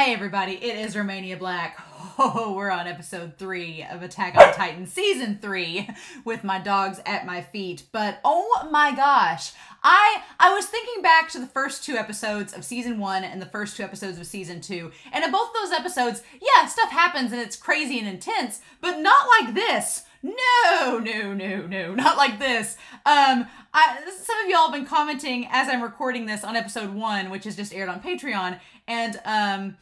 Hey everybody, it is Romania Black. Oh, we're on episode 3 of Attack on Titan season 3 with my dogs at my feet. But oh my gosh, I was thinking back to the first 2 episodes of season 1 and the first 2 episodes of season 2. And in both those episodes, yeah, stuff happens and it's crazy and intense, but not like this. No, not like this. Some of y'all have been commenting as I'm recording this on episode 1, which is just aired on Patreon, and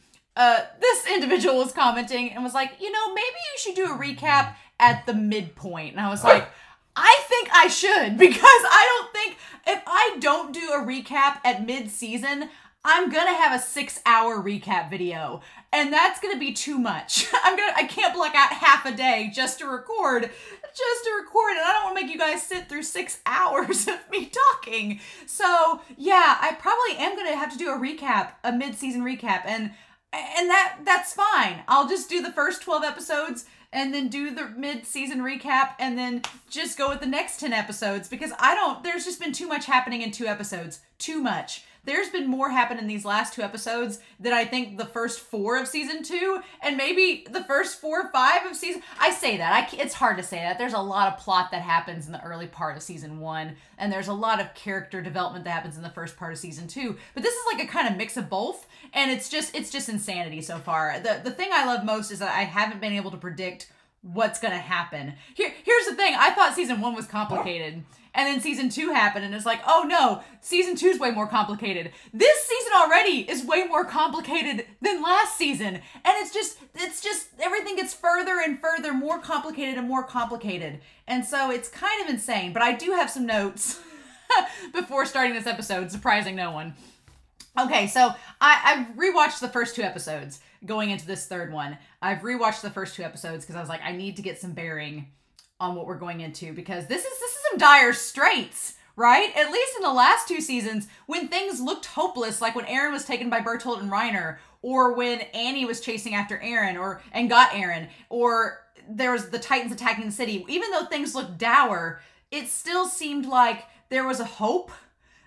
this individual was commenting and was like, you know, maybe you should do a recap at the midpoint. And I was like, I think I should, because I don't think, if I don't do a recap at mid-season, I'm gonna have a 6-hour recap video, and that's gonna be too much. I can't block out half a day just to record, and I don't want to make you guys sit through 6 hours of me talking. So yeah, I probably am gonna have to do a recap, a mid-season recap, and that's fine. I'll just do the first 12 episodes and then do the mid-season recap and then just go with the next 10 episodes, because there's just been too much happening in 2 episodes. Too much. There's been more happen in these last 2 episodes than I think the first 4 of season 2, and maybe the first 4 or 5 of season... I say that. It's hard to say that. There's a lot of plot that happens in the early part of season 1, and there's a lot of character development that happens in the first part of season 2. But this is like a kind of mix of both, and it's just insanity so far. The thing I love most is that I haven't been able to predict what's gonna happen. Here's the thing. I thought season 1 was complicated. And then season 2 happened, and it's like, oh no, season 2 is way more complicated. This season already is way more complicated than last season. And it's just, everything gets further and further, more complicated and more complicated. And so it's kind of insane, but I do have some notes before starting this episode, surprising no one. Okay, so I've rewatched the first 2 episodes going into this third one. I've rewatched the first 2 episodes because I was like, I need to get some bearing on what we're going into, because this is some dire straits, right? At least in the last 2 seasons, when things looked hopeless, like when Eren was taken by Bertolt and Reiner, or when Annie was chasing after Eren and got Eren, or there was the Titans attacking the city. Even though things looked dour, it still seemed like there was a hope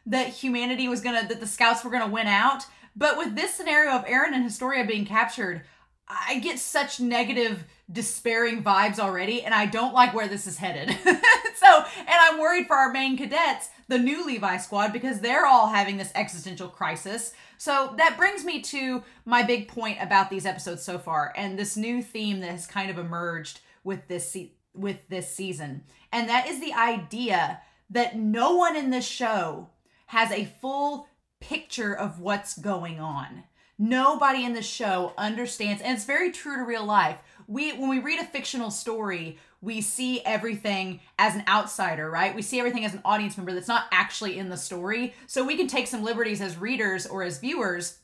that humanity was that the scouts were gonna win out. But with this scenario of Erwin and Historia being captured, I get such negative, despairing vibes already, and I don't like where this is headed. And I'm worried for our main cadets, the new Levi squad, because they're all having this existential crisis. So that brings me to my big point about these episodes so far, and this new theme that has kind of emerged with this season. And that is the idea that no one in this show has a full picture of what's going on. Nobody in the show understands, and it's very true to real life. When we read a fictional story, we see everything as an outsider, right? We see everything as an audience member that's not actually in the story. So we can take some liberties as readers or as viewers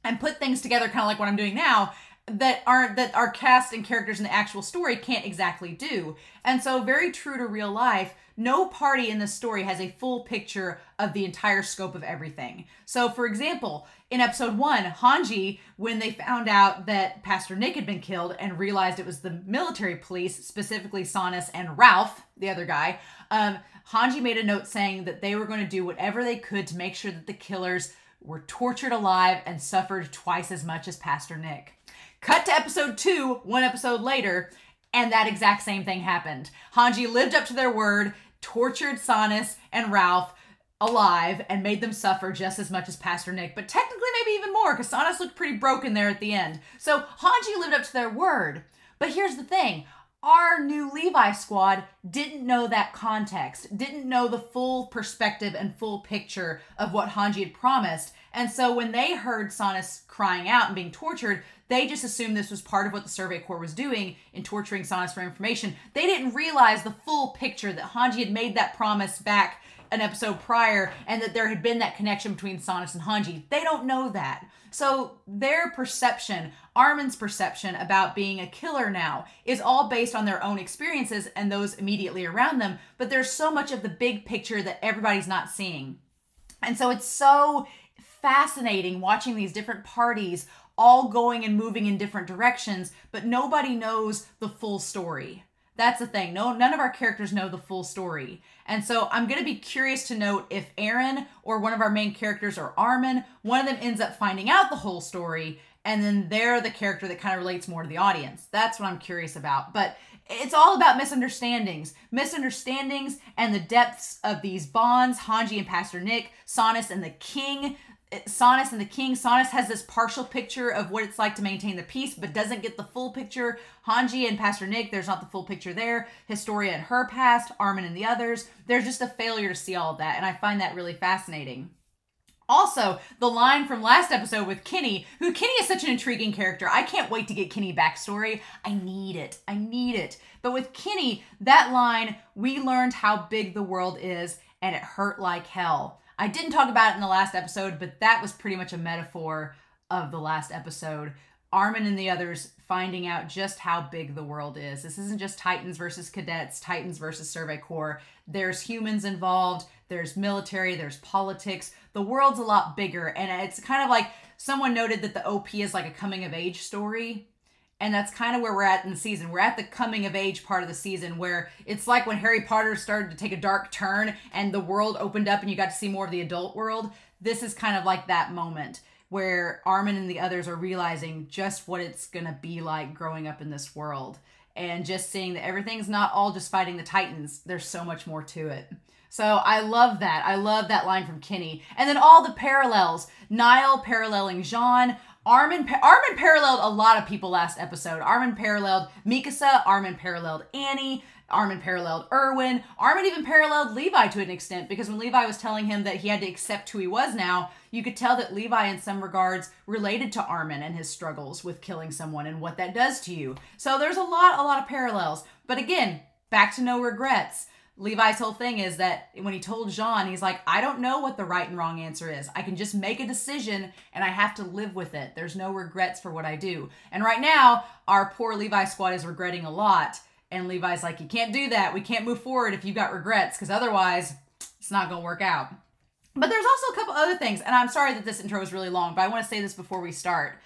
and put things together, kind of like what I'm doing now, that our cast and characters in the actual story can't exactly do. And so very true to real life, no party in this story has a full picture of the entire scope of everything. So for example, in episode 1, Hange, when they found out that Pastor Nick had been killed and realized it was the military police, specifically Sonus and Ralph, the other guy, Hange made a note saying that they were going to do whatever they could to make sure that the killers were tortured alive and suffered twice as much as Pastor Nick. Cut to episode 2, 1 episode later, and that exact same thing happened. Hange lived up to their word, tortured Sonus and Ralph alive, and made them suffer just as much as Pastor Nick, but technically maybe even more, because Sonus looked pretty broken there at the end. So Hange lived up to their word. But here's the thing. Our new Levi squad didn't know that context, didn't know the full perspective and full picture of what Hange had promised. And so when they heard Sonus crying out and being tortured, they just assumed this was part of what the Survey Corps was doing in torturing Sonus for information. They didn't realize the full picture, that Hange had made that promise back an episode prior, and that there had been that connection between Sonus and Hange. They don't know that. So their perception, Armin's perception about being a killer now, is all based on their own experiences and those immediately around them, but there's so much of the big picture that everybody's not seeing. And so it's so fascinating watching these different parties all going and moving in different directions, but nobody knows the full story. That's the thing. None of our characters know the full story. And so I'm going to be curious to note if Eren or one of our main characters, or Armin, one of them ends up finding out the whole story and then they're the character that kind of relates more to the audience. That's what I'm curious about. But it's all about misunderstandings and the depths of these bonds. Hange and Pastor Nick, Sonus and the King. Sonus has this partial picture of what it's like to maintain the peace, but doesn't get the full picture. Hange and Pastor Nick, there's not the full picture there. Historia and her past, Armin and the others. There's just a failure to see all of that, and I find that really fascinating. Also, the line from last episode with Kenny, Kenny is such an intriguing character. I can't wait to get Kenny backstory. I need it. But with Kenny, that line, we learned how big the world is, and it hurt like hell. I didn't talk about it in the last episode, but that was pretty much a metaphor of the last episode. Armin and the others finding out just how big the world is. This isn't just Titans versus cadets, Titans versus Survey Corps. There's humans involved, there's military, there's politics. The world's a lot bigger, and it's kind of like someone noted that the OP is like a coming of age story. And that's kind of where we're at in the season. We're at the coming of age part of the season, where it's like when Harry Potter started to take a dark turn and the world opened up and you got to see more of the adult world. This is kind of like that moment where Armin and the others are realizing just what it's going to be like growing up in this world. And just seeing that everything's not all just fighting the Titans. There's so much more to it. So I love that. I love that line from Kenny. And then all the parallels. Niall paralleling Jean. Armin paralleled a lot of people last episode. Armin paralleled Mikasa. Armin paralleled Annie. Armin paralleled Erwin. Armin even paralleled Levi to an extent, because when Levi was telling him that he had to accept who he was now, you could tell that Levi in some regards related to Armin and his struggles with killing someone and what that does to you. So there's a lot of parallels. But again, back to no regrets. Levi's whole thing is that when he told Jean, he's like, I don't know what the right and wrong answer is. I can just make a decision and I have to live with it. There's no regrets for what I do. And right now, our poor Levi squad is regretting a lot. And Levi's like, you can't do that. We can't move forward if you've got regrets, because otherwise it's not going to work out. But there's also a couple other things. And I'm sorry that this intro is really long, but I want to say this before we start.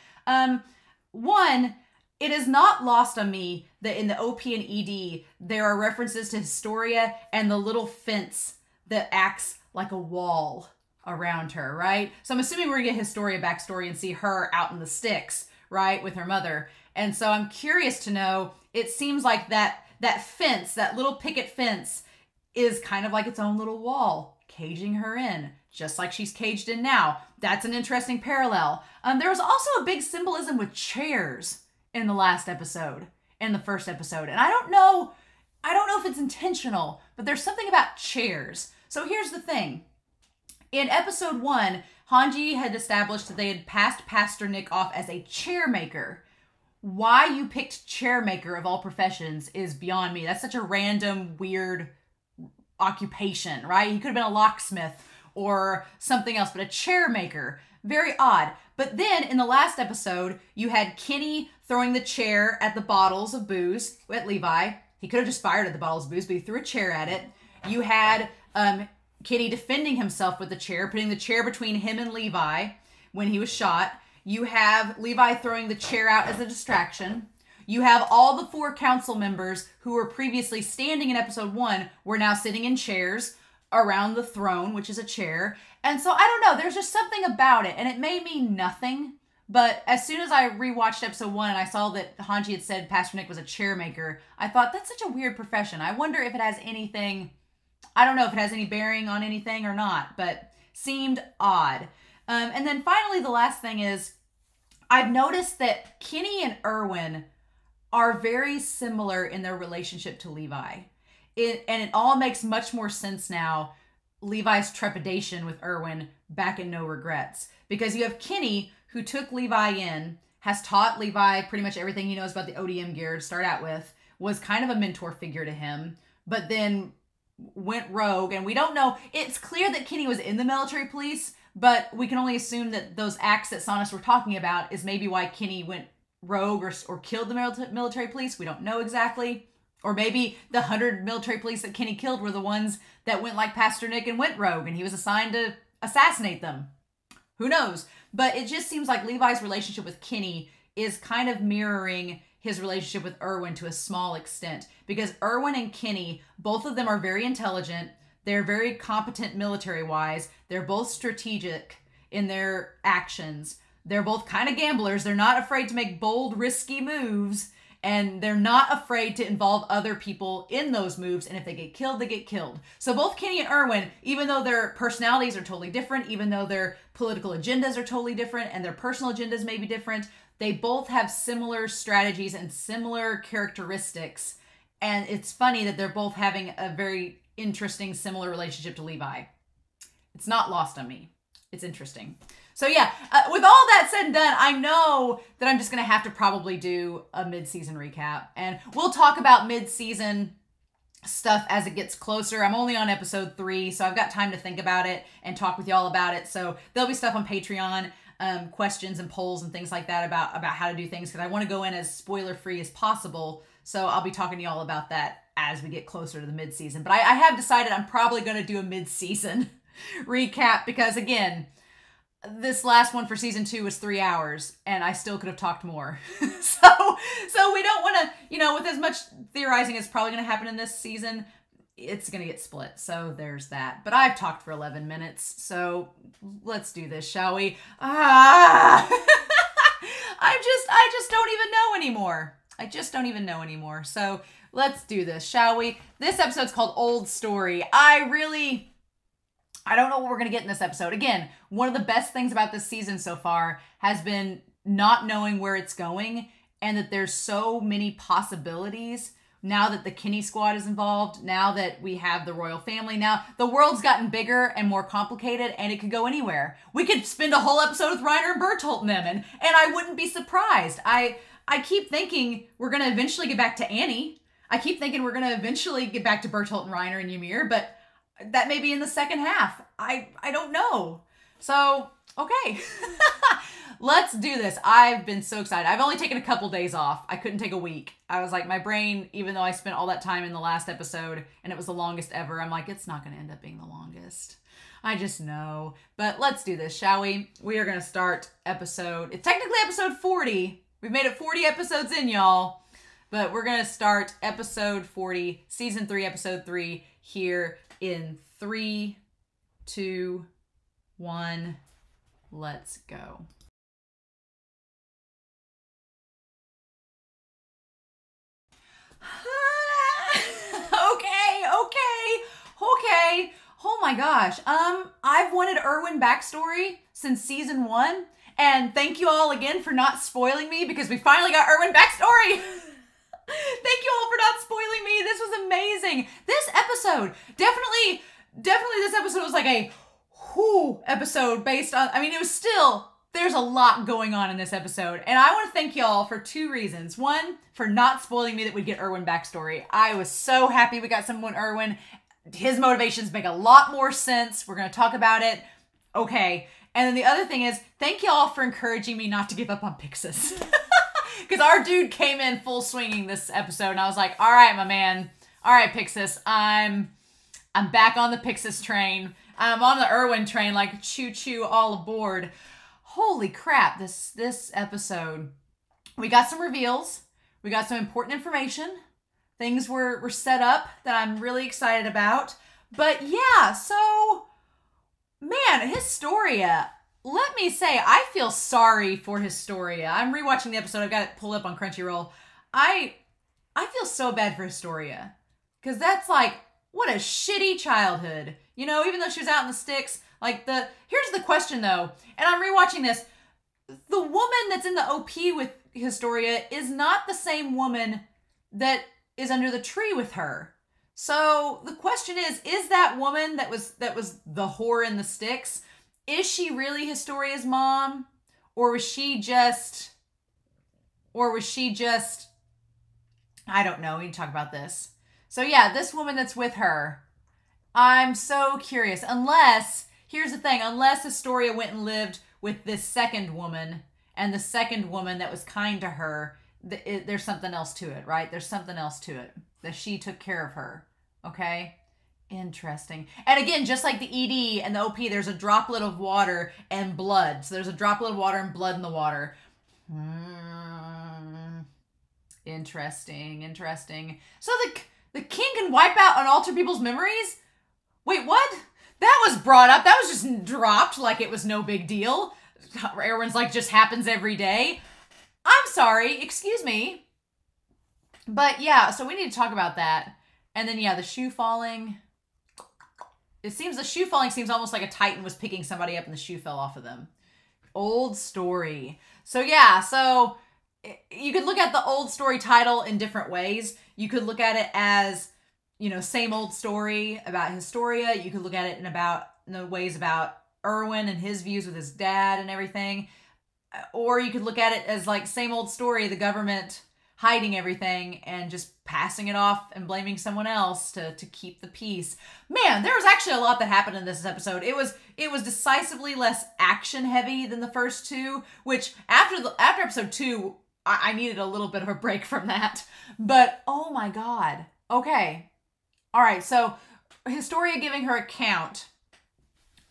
One, it is not lost on me that in the OP and ED, there are references to Historia and the little fence that acts like a wall around her, right? So I'm assuming we're going to get Historia backstory and see her out in the sticks, right, with her mother. And so I'm curious to know, it seems like that fence, that little picket fence, is kind of like its own little wall, caging her in, just like she's caged in now. That's an interesting parallel. There was also a big symbolism with chairs in the last episode, in the first episode. And I don't know if it's intentional, but there's something about chairs. So here's the thing. In episode 1, Hange had established that they had passed Pastor Nick off as a chair maker. Why you picked chair maker of all professions is beyond me. That's such a random, weird occupation, right? He could have been a locksmith or something else, but a chair maker, very odd. But then in the last episode, you had Kenny throwing the chair at the bottles of booze at Levi. He could have just fired at the bottles of booze, but he threw a chair at it. You had Kenny defending himself with the chair, putting the chair between him and Levi when he was shot. You have Levi throwing the chair out as a distraction. You have all the 4 council members who were previously standing in episode 1 were now sitting in chairs around the throne, which is a chair. And so I don't know, there's just something about it, and it may mean nothing. But as soon as I rewatched episode 1 and I saw that Hange had said Pastor Nick was a chair maker, I thought, that's such a weird profession. I wonder if it has anything, I don't know if it has any bearing on anything or not, but seemed odd. And then finally, the last thing is, I've noticed that Kenny and Erwin are very similar in their relationship to Levi. And it all makes much more sense now, Levi's trepidation with Erwin back in No Regrets. Because you have Kenny, who took Levi in, has taught Levi pretty much everything he knows about the ODM gear to start out with, was kind of a mentor figure to him, but then went rogue. And we don't know, it's clear that Kenny was in the military police, but we can only assume that those acts that Sonus were talking about is maybe why Kenny went rogue or killed the military police. We don't know exactly. Or maybe the 100 military police that Kenny killed were the ones that went like Pastor Nick and went rogue, and he was assigned to assassinate them. Who knows? But it just seems like Levi's relationship with Kenny is kind of mirroring his relationship with Erwin to a small extent. Because Erwin and Kenny, both of them are very intelligent. They're very competent military-wise. They're both strategic in their actions. They're both kind of gamblers. They're not afraid to make bold, risky moves. And they're not afraid to involve other people in those moves. And if they get killed, they get killed. So both Kenny and Erwin, even though their personalities are totally different, even though their political agendas are totally different and their personal agendas may be different, they both have similar strategies and similar characteristics. And it's funny that they're both having a very interesting, similar relationship to Levi. It's not lost on me. It's interesting. So yeah, with all that said and done, I know that I'm just going to have to probably do a mid-season recap. And we'll talk about mid-season stuff as it gets closer. I'm only on episode 3, so I've got time to think about it and talk with y'all about it. So there'll be stuff on Patreon, questions and polls and things like that about how to do things, because I want to go in as spoiler-free as possible. So I'll be talking to y'all about that as we get closer to the mid-season. But I have decided I'm probably going to do a mid-season recap because, again, this last one for season 2 was 3 hours and I still could have talked more. so we don't want to, with as much theorizing as probably going to happen in this season, it's going to get split. So there's that. But I've talked for 11 minutes. So let's do this, shall we? I just don't even know anymore. I just don't even know anymore. So let's do this, shall we? This episode's called Old Story. I don't know what we're going to get in this episode. Again, one of the best things about this season so far has been not knowing where it's going and that there's so many possibilities now that the Kinney squad is involved, now that we have the royal family. Now, the world's gotten bigger and more complicated and it could go anywhere. We could spend a whole episode with Reiner and Bertolt and them and I wouldn't be surprised. I keep thinking we're going to eventually get back to Annie. I keep thinking we're going to eventually get back to Bertolt and Reiner and Ymir, but that may be in the second half. I don't know. So, okay. Let's do this. I've been so excited. I've only taken a couple days off. I couldn't take a week. I was like, my brain, even though I spent all that time in the last episode and it was the longest ever, I'm like, it's not going to end up being the longest. I just know. But let's do this, shall we? We are going to start it's technically episode 40. We've made it 40 episodes in, y'all. But we're going to start episode 40, season 3, episode 3 here in 3, 2, 1, let's go. Okay. Oh my gosh. I've wanted Erwin backstory since season 1, and thank you all again for not spoiling me because we finally got Erwin backstory. Thank you all for not spoiling me. This was amazing. This episode, definitely this episode was like a episode based on, it was still, there's a lot going on in this episode. And I want to thank y'all for 2 reasons. One, for not spoiling me that we'd get Erwin backstory. I was so happy we got someone Erwin. His motivations make a lot more sense. We're going to talk about it. Okay. And then the other thing is, thank y'all for encouraging me not to give up on Pixis. Because our dude came in full swinging this episode, and I was like, all right, my man. All right, Pixis, I'm back on the Pixis train. I'm on the Erwin train, like choo-choo all aboard. Holy crap, this episode. We got some reveals. We got some important information. Things were set up that I'm really excited about. But yeah, so, man, Historia. Let me say, I feel sorry for Historia. I'm rewatching the episode. I've got it pulled up on Crunchyroll. I feel so bad for Historia. Because that's like, what a shitty childhood. Even though she was out in the sticks. Here's the question though. And I'm rewatching this. The woman that's in the OP with Historia is not the same woman that is under the tree with her. So the question is that woman that was the whore in the sticks, is she really Historia's mom? Or was she just, I don't know. We need to talk about this. So yeah, this woman that's with her, I'm so curious. Here's the thing, unless Historia went and lived with this second woman, and the second woman that was kind to her, there's something else to it, right? There's something else to it, that she took care of her, okay? Interesting. And again, just like the ED and the OP, there's a droplet of water and blood. So there's a droplet of water and blood in the water. Interesting. So the king can wipe out and alter people's memories? Wait, what? That was brought up. That was just dropped like it was no big deal. Erwin's like, just happens every day. I'm sorry, excuse me. But yeah, so we need to talk about that. And then, yeah, the shoe falling. The shoe falling seems almost like a Titan was picking somebody up and the shoe fell off of them. Old story. So yeah, so you could look at the old story title in different ways. You could look at it as, same old story about Historia. You could look at it in the ways about Erwin and his views with his dad and everything. Or you could look at it as like same old story, the government hiding everything and just passing it off and blaming someone else to keep the peace. Man, there was actually a lot that happened in this episode. It was decisively less action heavy than the first two, which after episode 2, I needed a little bit of a break from that. But oh my God. Okay. All right. So Historia giving her account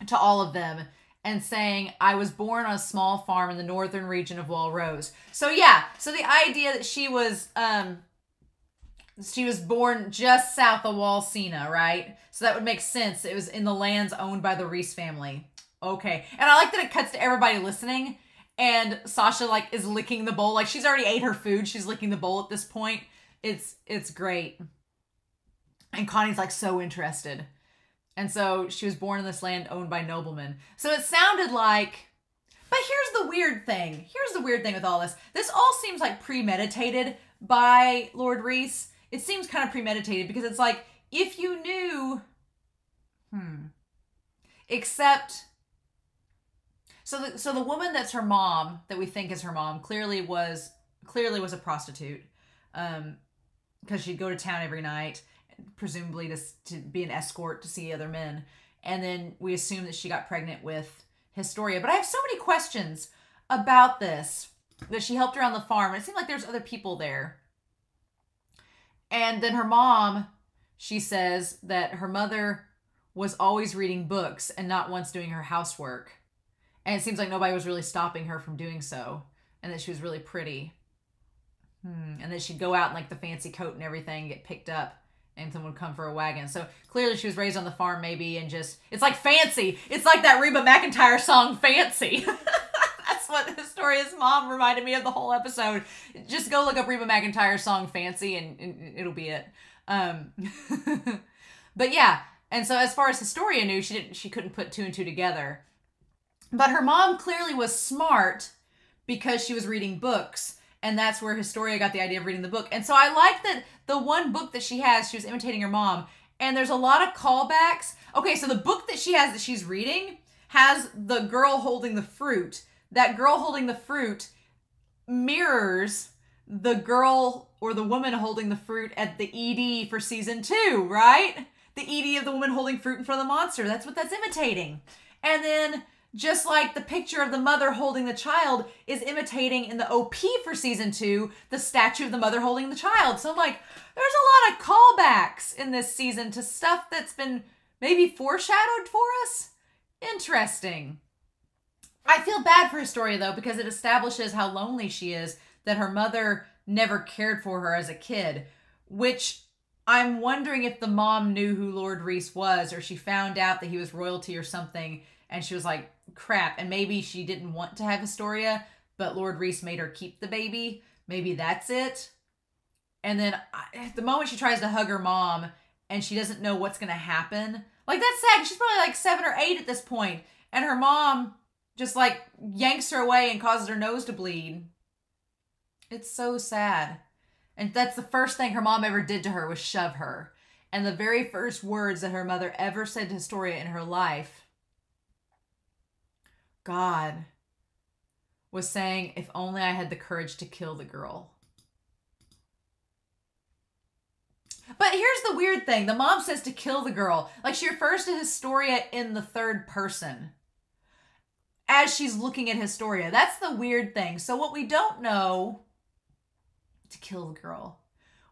to all of them and saying, I was born on a small farm in the northern region of Walrose. So yeah, so the idea that she was born just south of Walsena, right? So that would make sense. It was in the lands owned by the Reese family. Okay. And I like that it cuts to everybody listening and Sasha like is licking the bowl. Like she's already ate her food. She's licking the bowl at this point. It's great. And Connie's like so interested. And so she was born in this land owned by noblemen. So it sounded like, but here's the weird thing. Here's the weird thing with all this. This all seems like premeditated by Lord Reese. It seems kind of premeditated because it's like, if you knew, except, so the woman that's her mom, that we think is her mom, clearly was a prostitute, because she'd go to town every night, presumably to be an escort to see other men. And then we assume that she got pregnant with Historia. But I have so many questions about this, that she helped her on the farm. It seemed like there's other people there. And then her mom, she says that her mother was always reading books and not once doing her housework. And it seems like nobody was really stopping her from doing so. And that she was really pretty. And that she'd go out in like the fancy coat and everything, get picked up. And someone would come for a wagon. So clearly she was raised on the farm maybe and just, it's like Fancy. It's like that Reba McEntire song Fancy. That's what Historia's mom reminded me of the whole episode. Just go look up Reba McEntire's song Fancy and it'll be it. But yeah. And so as far as Historia knew, she couldn't put 2 and 2 together. But her mom clearly was smart because she was reading books. And that's where Historia got the idea of reading the book. And so I like that the one book that she has, she was imitating her mom. And there's a lot of callbacks. Okay, so the book that she has that she's reading has the girl holding the fruit. That girl holding the fruit mirrors the girl or the woman holding the fruit at the ED for season 2, right? The ED of the woman holding fruit in front of the monster. That's what that's imitating. And then just like the picture of the mother holding the child is imitating in the OP for season 2, the statue of the mother holding the child. So I'm like, there's a lot of callbacks in this season to stuff that's been maybe foreshadowed for us. Interesting. I feel bad for Historia though, because it establishes how lonely she is, that her mother never cared for her as a kid, which I'm wondering if the mom knew who Lord Reese was, or she found out that he was royalty or something. And she was like, crap. And maybe she didn't want to have Historia, but Lord Reese made her keep the baby. Maybe that's it. And then the moment she tries to hug her mom and she doesn't know what's going to happen. Like, that's sad. She's probably like 7 or 8 at this point. And her mom just like yanks her away and causes her nose to bleed. It's so sad. And that's the first thing her mom ever did to her was shove her. And the very first words that her mother ever said to Historia in her life, God, was saying, if only I had the courage to kill the girl. But here's the weird thing. The mom says to kill the girl. Like, she refers to Historia in the third person as she's looking at Historia. That's the weird thing. So what we don't know, to kill the girl.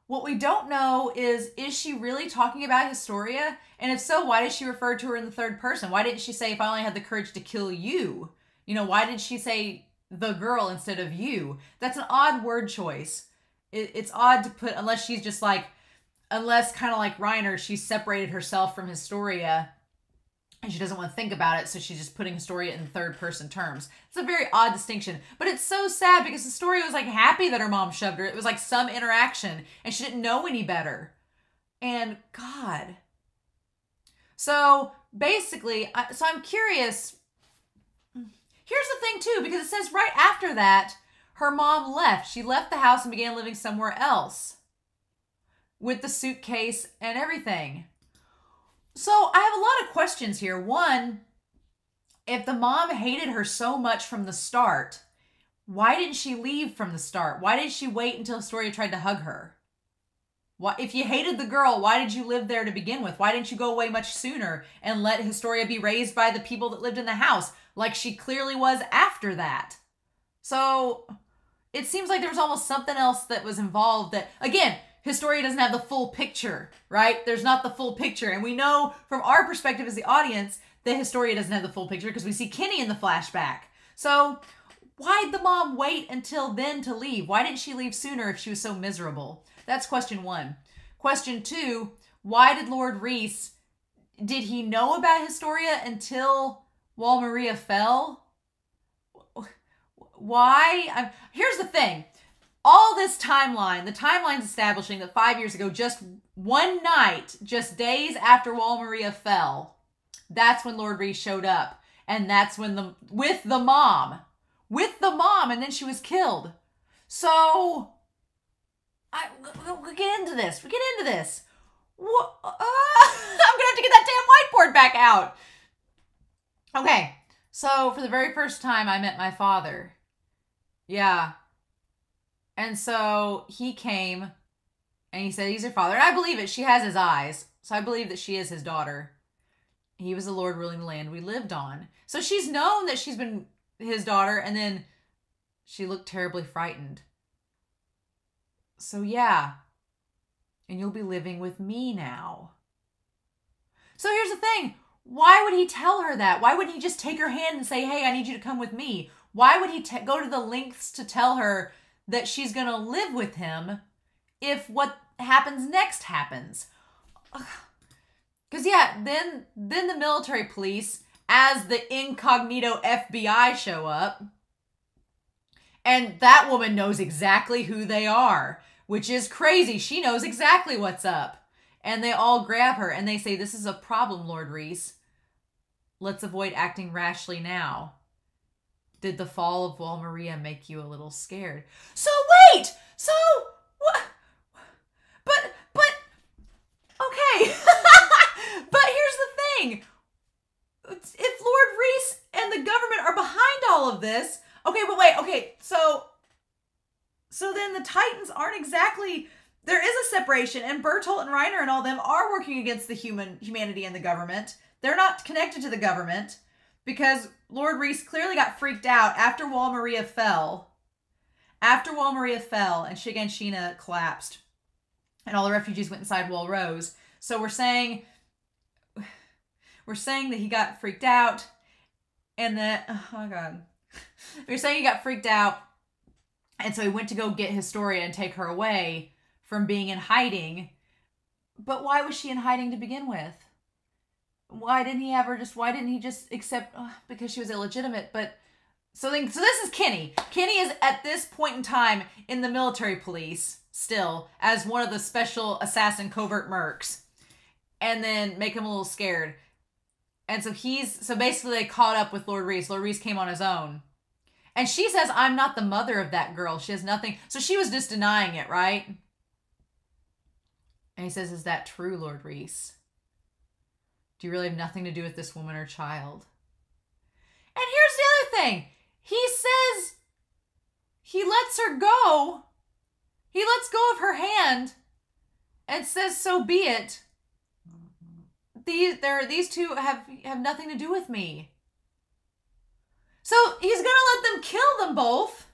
What we don't know is she really talking about Historia? And if so, why did she refer to her in the third person? Why didn't she say, if I only had the courage to kill you? You know, why did she say the girl instead of you? That's an odd word choice. It's odd to put, unless she's just like, unless kind of like Reiner, she separated herself from Historia and she doesn't want to think about it, so she's just putting Historia in third person terms. It's a very odd distinction, but it's so sad because Historia was like happy that her mom shoved her. It was like some interaction, and she didn't know any better. And God. So basically, so I'm curious. Here's the thing too, because it says right after that, her mom left. She left the house and began living somewhere else with the suitcase and everything. So I have a lot of questions here. One, if the mom hated her so much from the start, why didn't she leave from the start? Why did she wait until Historia tried to hug her? Why, if you hated the girl, why did you live there to begin with? Why didn't you go away much sooner and let Historia be raised by the people that lived in the house, like she clearly was after that? So it seems like there was almost something else that was involved that, again, Historia doesn't have the full picture, right? There's not the full picture. And we know from our perspective as the audience that Historia doesn't have the full picture because we see Kenny in the flashback. So why'd the mom wait until then to leave? Why didn't she leave sooner if she was so miserable? That's question one. Question two, why did Lord Reese, did he know about Historia until Wal Maria fell? Why? Here's the thing. All this timeline, the timeline's establishing that 5 years ago, just one night, just days after Wal Maria fell, that's when Lord Reese showed up. And that's when with the mom, and then she was killed. So, we get into this. I'm going to have to get that damn whiteboard back out. Okay, so for the very first time, I met my father. Yeah. And so he came and he said, he's your father. And I believe it. She has his eyes. So I believe that she is his daughter. He was the Lord ruling the land we lived on. So she's known that she's been his daughter. And then she looked terribly frightened. So yeah. And you'll be living with me now. So here's the thing. Why would he tell her that? Why wouldn't he just take her hand and say, hey, I need you to come with me? Why would he go to the lengths to tell her that she's going to live with him if what happens next happens? Because, yeah, then the military police, as the incognito FBI, show up. And that woman knows exactly who they are, which is crazy. She knows exactly what's up. And they all grab her and they say, this is a problem, Lord Reese. Let's avoid acting rashly now. Did the fall of Wal Maria make you a little scared? So wait! So, what? But, okay. But here's the thing. If Lord Reese and the government are behind all of this, okay, but wait, okay, so then the Titans aren't exactly, there is a separation, and Bertolt and Reiner and all them are working against the humanity and the government. They're not connected to the government because Lord Reese clearly got freaked out after Wal Maria fell. After Wal Maria fell and Shiganshina collapsed and all the refugees went inside Wal Rose. So we're saying that he got freaked out and that, oh God. We're saying he got freaked out and so he went to go get Historia and take her away from being in hiding. But why was she in hiding to begin with? Why didn't he just accept, because she was illegitimate, but, so this is Kenny. Kenny is at this point in time in the military police, still, as one of the special assassin covert mercs, and then make him a little scared. And so basically they caught up with Lord Reese. Lord Reese came on his own. And she says, I'm not the mother of that girl. She has nothing, so she was just denying it, right? And he says, is that true, Lord Reese? Do you really have nothing to do with this woman or child? And here's the other thing. He says he lets her go. He lets go of her hand and says, so be it. These two have nothing to do with me. So he's going to let them kill them both.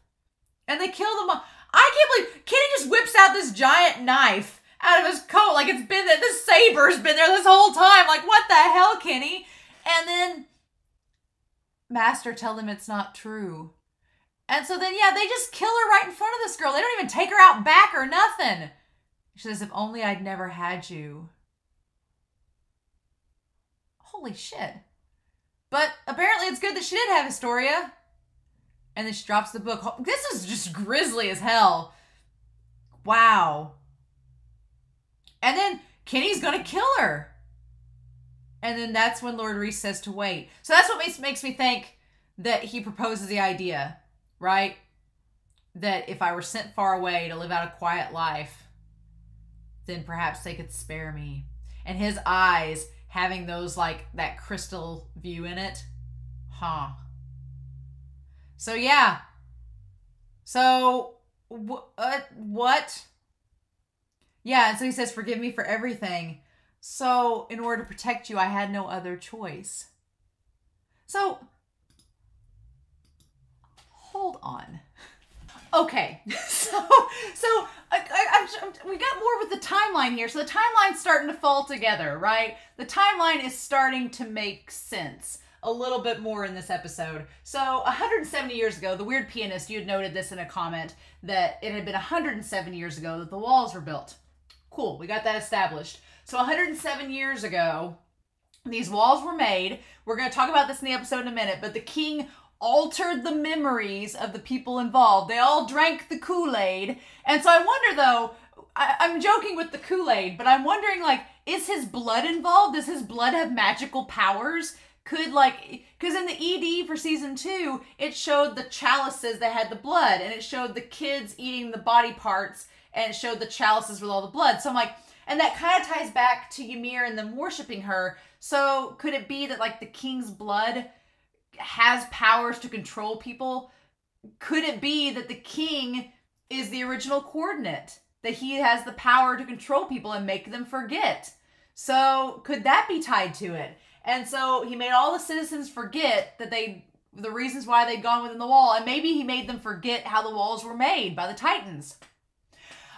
And they kill them all. I can't believe Kenny just whips out this giant knife out of his coat, like it's been there. This saber's been there this whole time. Like, what the hell, Kenny? And then Master tell them it's not true. And so then, yeah, they just kill her right in front of this girl. They don't even take her out back or nothing. She says, if only I'd never had you. Holy shit. But apparently it's good that she did have Historia. And then she drops the book. This is just grisly as hell. Wow. And then Kenny's gonna kill her. And then that's when Lord Reese says to wait. So that's what makes me think that he proposes the idea, right? That if I were sent far away to live out a quiet life, then perhaps they could spare me. And his eyes having those, like, that crystal view in it. Huh. So, yeah. So, what? Yeah, and so he says, forgive me for everything. So, in order to protect you, I had no other choice. So, hold on. Okay, so we got more with the timeline here. So the timeline's starting to fall together, right? The timeline is starting to make sense a little bit more in this episode. So 170 years ago, the weird pianist, you had noted this in a comment, that it had been 107 years ago that the walls were built. Cool, we got that established. So 107 years ago, these walls were made. We're going to talk about this in the episode in a minute, but the king altered the memories of the people involved. They all drank the Kool-Aid. And so I wonder, though, I'm joking with the Kool-Aid, but I'm wondering, like, is his blood involved? Does his blood have magical powers? Could, like, because in the ED for season 2, it showed the chalices that had the blood, and it showed the kids eating the body parts, and it showed the chalices with all the blood. So I'm like, and that kind of ties back to Ymir and them worshiping her. So could it be that, like, the king's blood has powers to control people? Could it be that the king is the original coordinate? That he has the power to control people and make them forget? So could that be tied to it? And so he made all the citizens forget that the reasons why they'd gone within the wall, and maybe he made them forget how the walls were made by the Titans.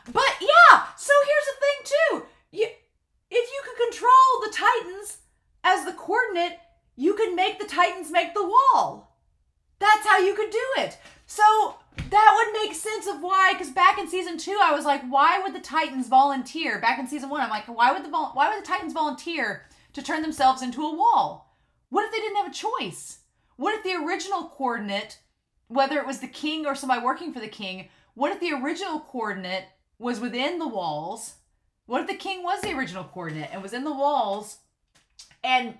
But yeah, so here's the thing too. If you could control the Titans as the coordinate, you could make the Titans make the wall. That's how you could do it. So that would make sense of why, because back in season 2, I was like, why would the Titans volunteer? Back in season 1, I'm like, why would the Titans volunteer to turn themselves into a wall? What if they didn't have a choice? What if the original coordinate, whether it was the king or somebody working for the king, what if the original coordinate was within the walls? What if the king was the original coordinate and was in the walls and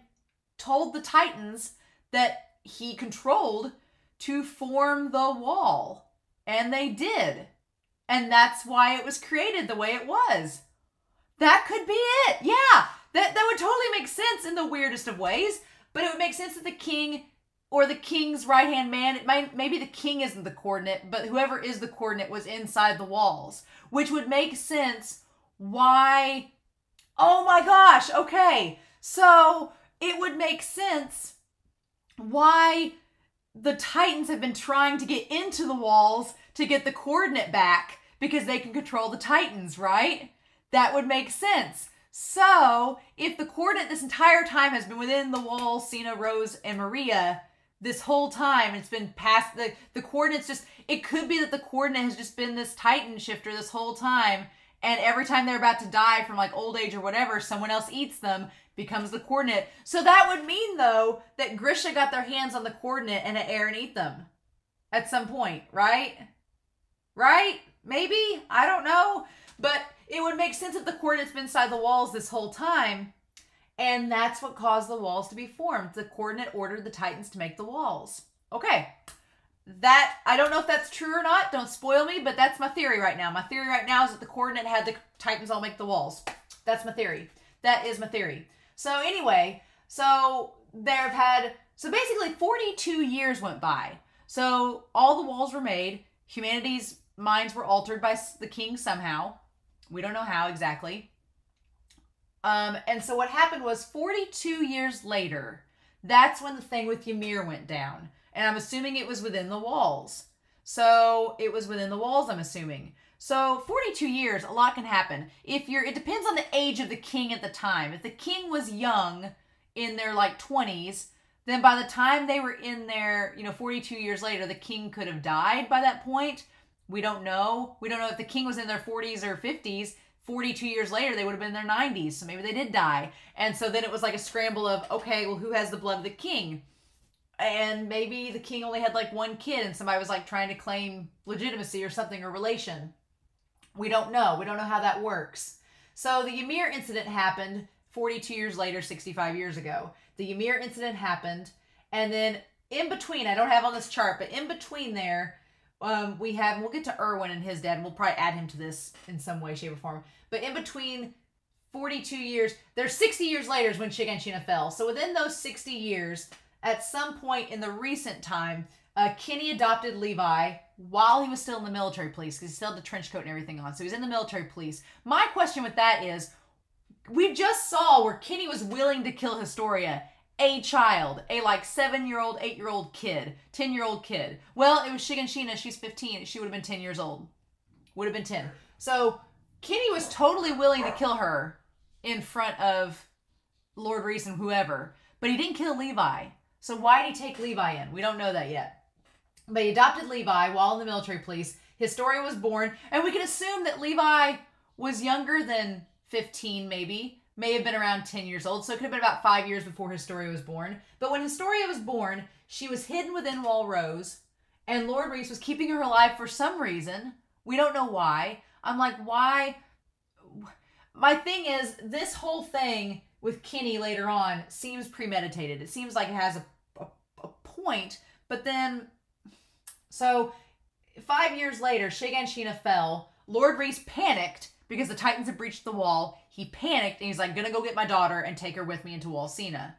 told the Titans that he controlled to form the wall? And they did. And that's why it was created the way it was. That could be it. Yeah, that would totally make sense in the weirdest of ways. But it would make sense that the king or the king's right-hand man, maybe the king isn't the coordinate, but whoever is the coordinate was inside the walls. Which would make sense why... Oh my gosh, okay. So it would make sense why the Titans have been trying to get into the walls to get the coordinate back, because they can control the Titans, right? That would make sense. So if the coordinate this entire time has been within the walls, Cena, Rose, and Maria, this whole time, it's been past the coordinates. Just, it could be that the coordinate has just been this Titan shifter this whole time, and every time they're about to die from, like, old age or whatever, someone else eats them, becomes the coordinate. So that would mean, though, that Grisha got their hands on the coordinate and Aaron eat them at some point, right? Right? Maybe? I don't know. But it would make sense if the coordinate's been inside the walls this whole time, and that's what caused the walls to be formed. The coordinate ordered the Titans to make the walls. Okay. That, I don't know if that's true or not. Don't spoil me, but that's my theory right now. My theory right now is that the coordinate had the Titans all make the walls. That's my theory. That is my theory. So anyway, so basically 42 years went by. So all the walls were made. Humanity's minds were altered by the king somehow. We don't know how exactly. And so what happened was 42 years later, that's when the thing with Ymir went down. And I'm assuming it was within the walls. So it was within the walls, I'm assuming. So 42 years, a lot can happen. It depends on the age of the king at the time. If the king was young, in their like 20s, then by the time they were in their, 42 years later, the king could have died by that point. We don't know. We don't know if the king was in their 40s or 50s. 42 years later, they would have been in their 90s. So maybe they did die. And so then it was like a scramble of, okay, well, who has the blood of the king? And maybe the king only had like one kid and somebody was like trying to claim legitimacy or something or relation. We don't know. We don't know how that works. So the Ymir incident happened 42 years later, 65 years ago. The Ymir incident happened. And then in between, I don't have on this chart, but in between there, we'll get to Erwin and his dad, and we'll probably add him to this in some way, shape, or form. But in between 42 years, there's 60 years later is when Shiganshina fell. So within those 60 years, at some point in the recent time, Kinney adopted Levi while he was still in the military police, because he still had the trench coat and everything on. So he's in the military police. My question with that is, we just saw where Kinney was willing to kill Historia, a child, a like 7-year-old, 8-year-old kid, 10-year-old kid. Well, it was Shiganshina. She's 15. She would have been 10 years old. Would have been 10. So Kinney was totally willing to kill her in front of Lord Reese and whoever, but he didn't kill Levi. So why did he take Levi in? We don't know that yet. But he adopted Levi while in the military police. Historia was born, and we can assume that Levi was younger than 15 maybe. May have been around 10 years old, so it could have been about 5 years before Historia was born. But when Historia was born, she was hidden within Wall Rose, and Lord Reese was keeping her alive for some reason. We don't know why. I'm like, why? My thing is, this whole thing with Kinney later on seems premeditated. It seems like it has a point, but then, so 5 years later, Shiganshina fell. Lord Reese panicked because the Titans had breached the wall. He panicked and he's like, gonna go get my daughter and take her with me into Walsina.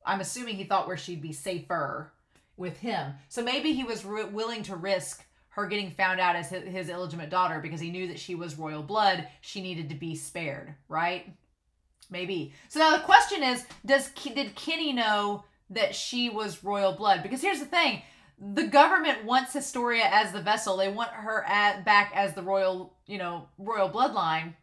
I'm assuming he thought where she'd be safer with him. So maybe he was willing to risk her getting found out as his illegitimate daughter because he knew that she was royal blood. She needed to be spared, right? Maybe. So now the question is, did Kinney know that she was royal blood? Because here's the thing. The government wants Historia as the vessel. They want her back as the royal bloodline.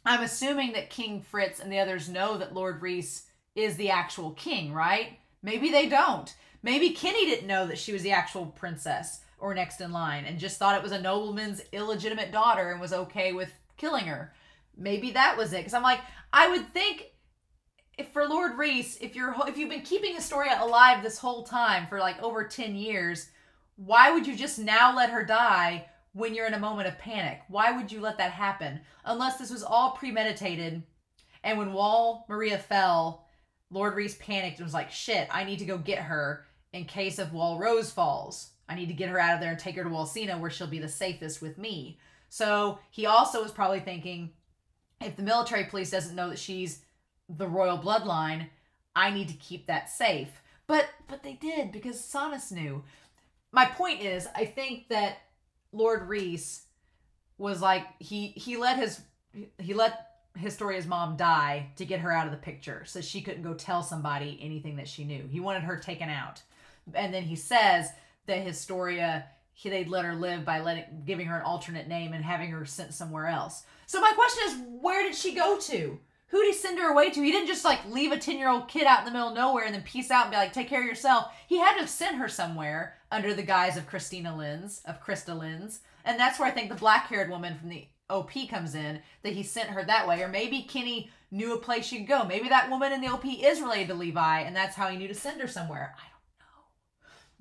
I'm assuming that King Fritz and the others know that Lord Reese is the actual king, right? Maybe they don't. Maybe Kinney didn't know that she was the actual princess or next in line and just thought it was a nobleman's illegitimate daughter and was okay with killing her. Maybe that was it. Because I'm like, I would think if for Lord Reese, if you've been keeping Historia alive this whole time for like over 10 years, why would you just now let her die when you're in a moment of panic? Why would you let that happen? Unless this was all premeditated, and when Wall Maria fell, Lord Reese panicked and was like, shit, I need to go get her in case of Wall Rose falls. I need to get her out of there and take her to Walsina where she'll be the safest with me. So he also was probably thinking, if the military police doesn't know that she's the royal bloodline, I need to keep that safe. But they did, because Sanus knew. My point is, I think that Lord Reese was like, he let Historia's mom die to get her out of the picture so she couldn't go tell somebody anything that she knew. He wanted her taken out. And then he says that Historia, they'd let her live by giving her an alternate name and having her sent somewhere else. So my question is, where did she go to? Who did he send her away to? He didn't just like leave a 10-year-old kid out in the middle of nowhere and then peace out and be like, take care of yourself. He had to have sent her somewhere under the guise of Krista Linz. And that's where I think the black-haired woman from the OP comes in, that he sent her that way. Or maybe Kinney knew a place she could go. Maybe that woman in the OP is related to Levi, and that's how he knew to send her somewhere. I don't know.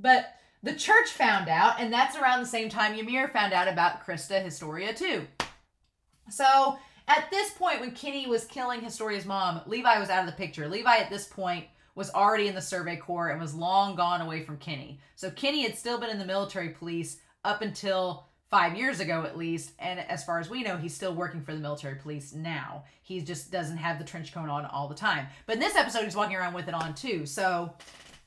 But the church found out, and that's around the same time Ymir found out about Krista Historia too. So at this point, when Kinney was killing Historia's mom, Levi was out of the picture. Levi at this point was already in the Survey Corps and was long gone away from Kinney. So Kinney had still been in the military police up until 5 years ago at least, and as far as we know, he's still working for the military police now. He just doesn't have the trench coat on all the time. But in this episode, he's walking around with it on too. So,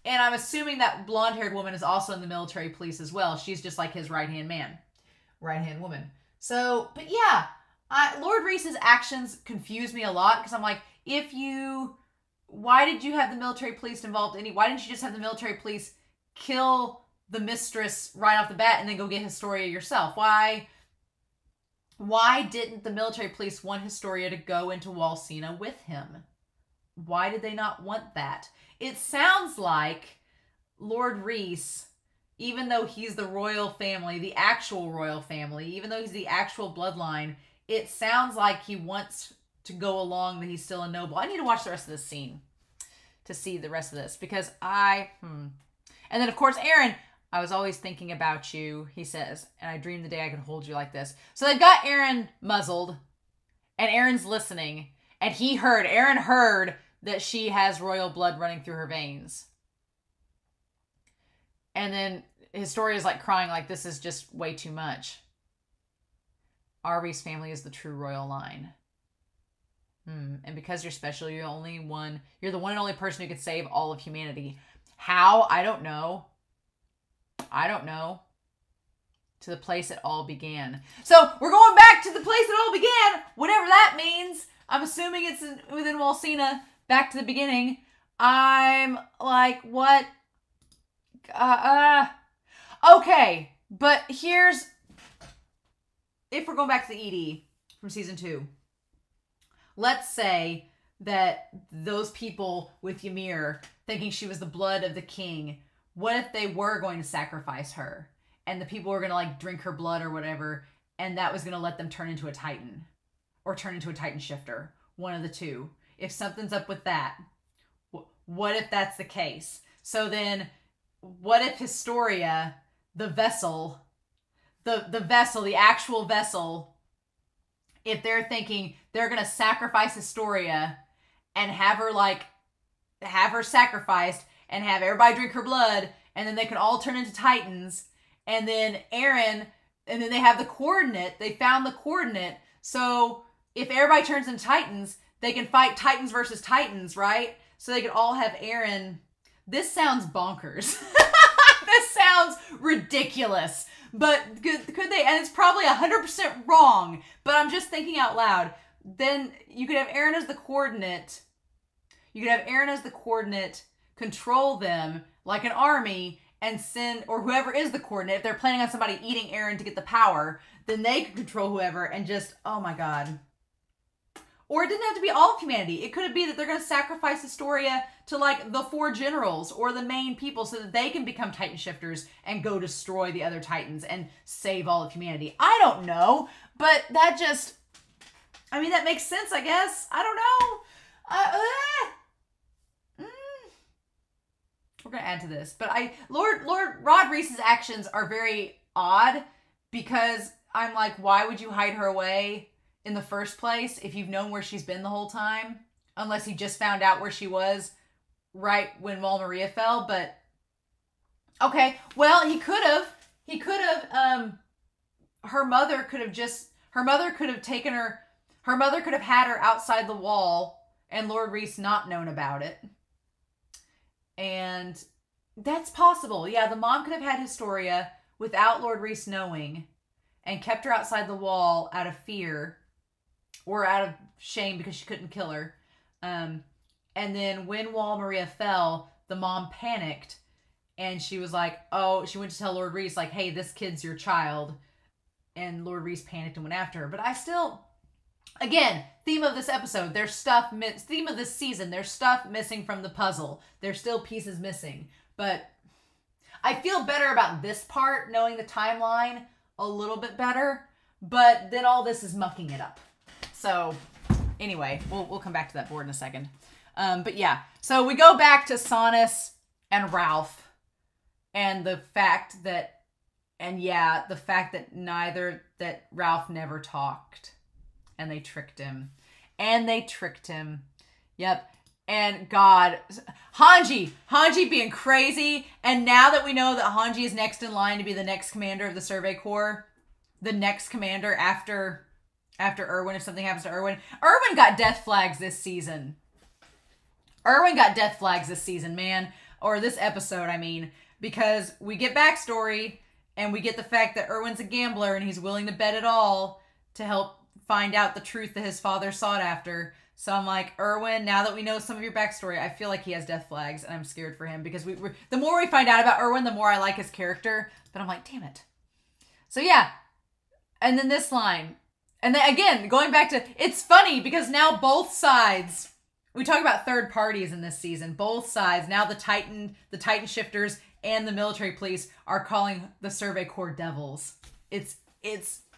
and I'm assuming that blonde-haired woman is also in the military police as well. She's just like his right-hand woman. So, but yeah, Lord Reese's actions confuse me a lot, because I'm like, why did you have the military police involved? Why didn't you just have the military police kill the mistress right off the bat and then go get Historia yourself? Why didn't the military police want Historia to go into Walsina with him? Why did they not want that? It sounds like Lord Reese, even though he's the royal family, the actual royal family, even though he's the actual bloodline, it sounds like he wants to go along, that he's still a noble. I need to watch the rest of this scene to see the rest of this, because and And then, of course, Aaron, I was always thinking about you, he says, and I dreamed the day I could hold you like this. So they've got Aaron muzzled, and Aaron's listening, and Aaron heard that she has royal blood running through her veins. And then Historia's like crying, like, this is just way too much. Arby's family is the true royal line. And because you're special, you're the one and only person who can save all of humanity. How? I don't know. To the place it all began. So we're going back to the place it all began, whatever that means. I'm assuming it's within Walsina, back to the beginning. I'm like, what? Okay, but if we're going back to the ED from season 2, let's say that those people with Ymir thinking she was the blood of the king, what if they were going to sacrifice her and the people were going to like drink her blood or whatever, and that was going to let them turn into a titan or turn into a titan shifter, one of the two. If something's up with that, what if that's the case? So then what if Historia, the vessel, the actual vessel, if they're thinking they're going to sacrifice Historia and have her sacrificed and have everybody drink her blood, and then they can all turn into titans, and then Aaron, and then they have the coordinate, they found the coordinate, so if everybody turns into titans, they can fight titans versus titans, right? So they could all have Aaron. This sounds bonkers. This sounds ridiculous. But could they? And it's probably 100% wrong. But I'm just thinking out loud. Then you could have Aaron as the coordinate. You could have Aaron as the coordinate, control them like an army, and send, or whoever is the coordinate, if they're planning on somebody eating Aaron to get the power, then they could control whoever and just, oh my God. Or it didn't have to be all of humanity. It could be that they're going to sacrifice Historia to like the 4 generals or the main people so that they can become Titan shifters and go destroy the other Titans and save all of humanity. I don't know, but that just, I mean, that makes sense, I guess. I don't know. We're going to add to this, but Lord Rod Reese's actions are very odd because I'm like, why would you hide her away in the first place if you've known where she's been the whole time? Unless he just found out where she was right when Wal Maria fell, but okay. Well, he could have, her mother could have taken her, her mother could have had her outside the wall and Lord Reese not known about it. And that's possible. Yeah, the mom could have had Historia without Lord Reese knowing and kept her outside the wall out of fear or out of shame because she couldn't kill her. And then when Wal Maria fell, the mom panicked and she was like, oh, she went to tell Lord Reese, like, hey, this kid's your child. And Lord Reese panicked and went after her. But I still, again, theme of this episode, there's stuff, theme of this season, there's stuff missing from the puzzle. There's still pieces missing. But I feel better about this part, knowing the timeline a little bit better. But then all this is mucking it up. So anyway, we'll come back to that board in a second. But yeah, so we go back to Sonus and Ralph and the fact that, that Ralph never talked and they tricked him. Yep. And God, Hange being crazy. And now that we know that Hange is next in line to be the next commander of the Survey Corps, the next commander after Erwin, if something happens to Erwin. Erwin got death flags this season. Man. Or this episode, I mean. Because we get backstory, and we get the fact that Erwin's a gambler, and he's willing to bet it all to help find out the truth that his father sought after. So I'm like, Erwin, now that we know some of your backstory, I feel like he has death flags, and I'm scared for him. Because the more we find out about Erwin, the more I like his character. But I'm like, damn it. So yeah. And then this line. And then again, going back to, it's funny because now both sides, we talk about third parties in this season, both sides, now the Titan shifters and the military police are calling the Survey Corps devils. It's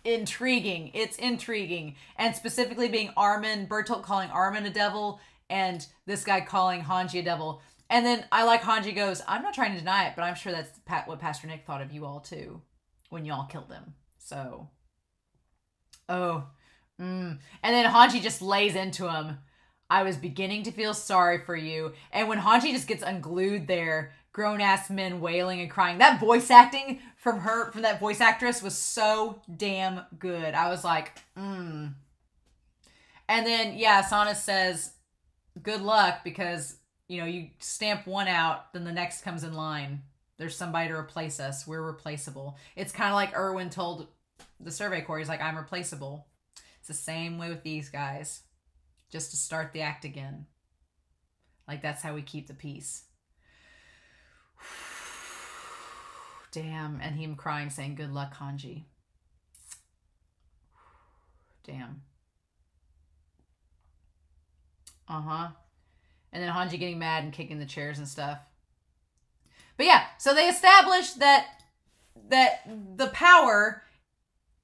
intriguing. It's intriguing. And specifically being Bertolt calling Armin a devil and this guy calling Hange a devil. And then I like Hange goes, I'm not trying to deny it, but I'm sure that's what Pastor Nick thought of you all too when y'all killed him. So, and then Hange just lays into him. I was beginning to feel sorry for you. And when Hange just gets unglued there, grown-ass men wailing and crying. That voice acting from that voice actress was so damn good. I was like, And then, yeah, Sana says, good luck, because, you know, you stamp one out, then the next comes in line. There's somebody to replace us. We're replaceable. It's kind of like Erwin told the Survey Corps. He's like, I'm replaceable. It's the same way with these guys. Just to start the act again. Like, that's how we keep the peace. Damn. And him crying, saying, good luck, Hange. Damn. And then Hange getting mad and kicking the chairs and stuff. But yeah, so they established that the power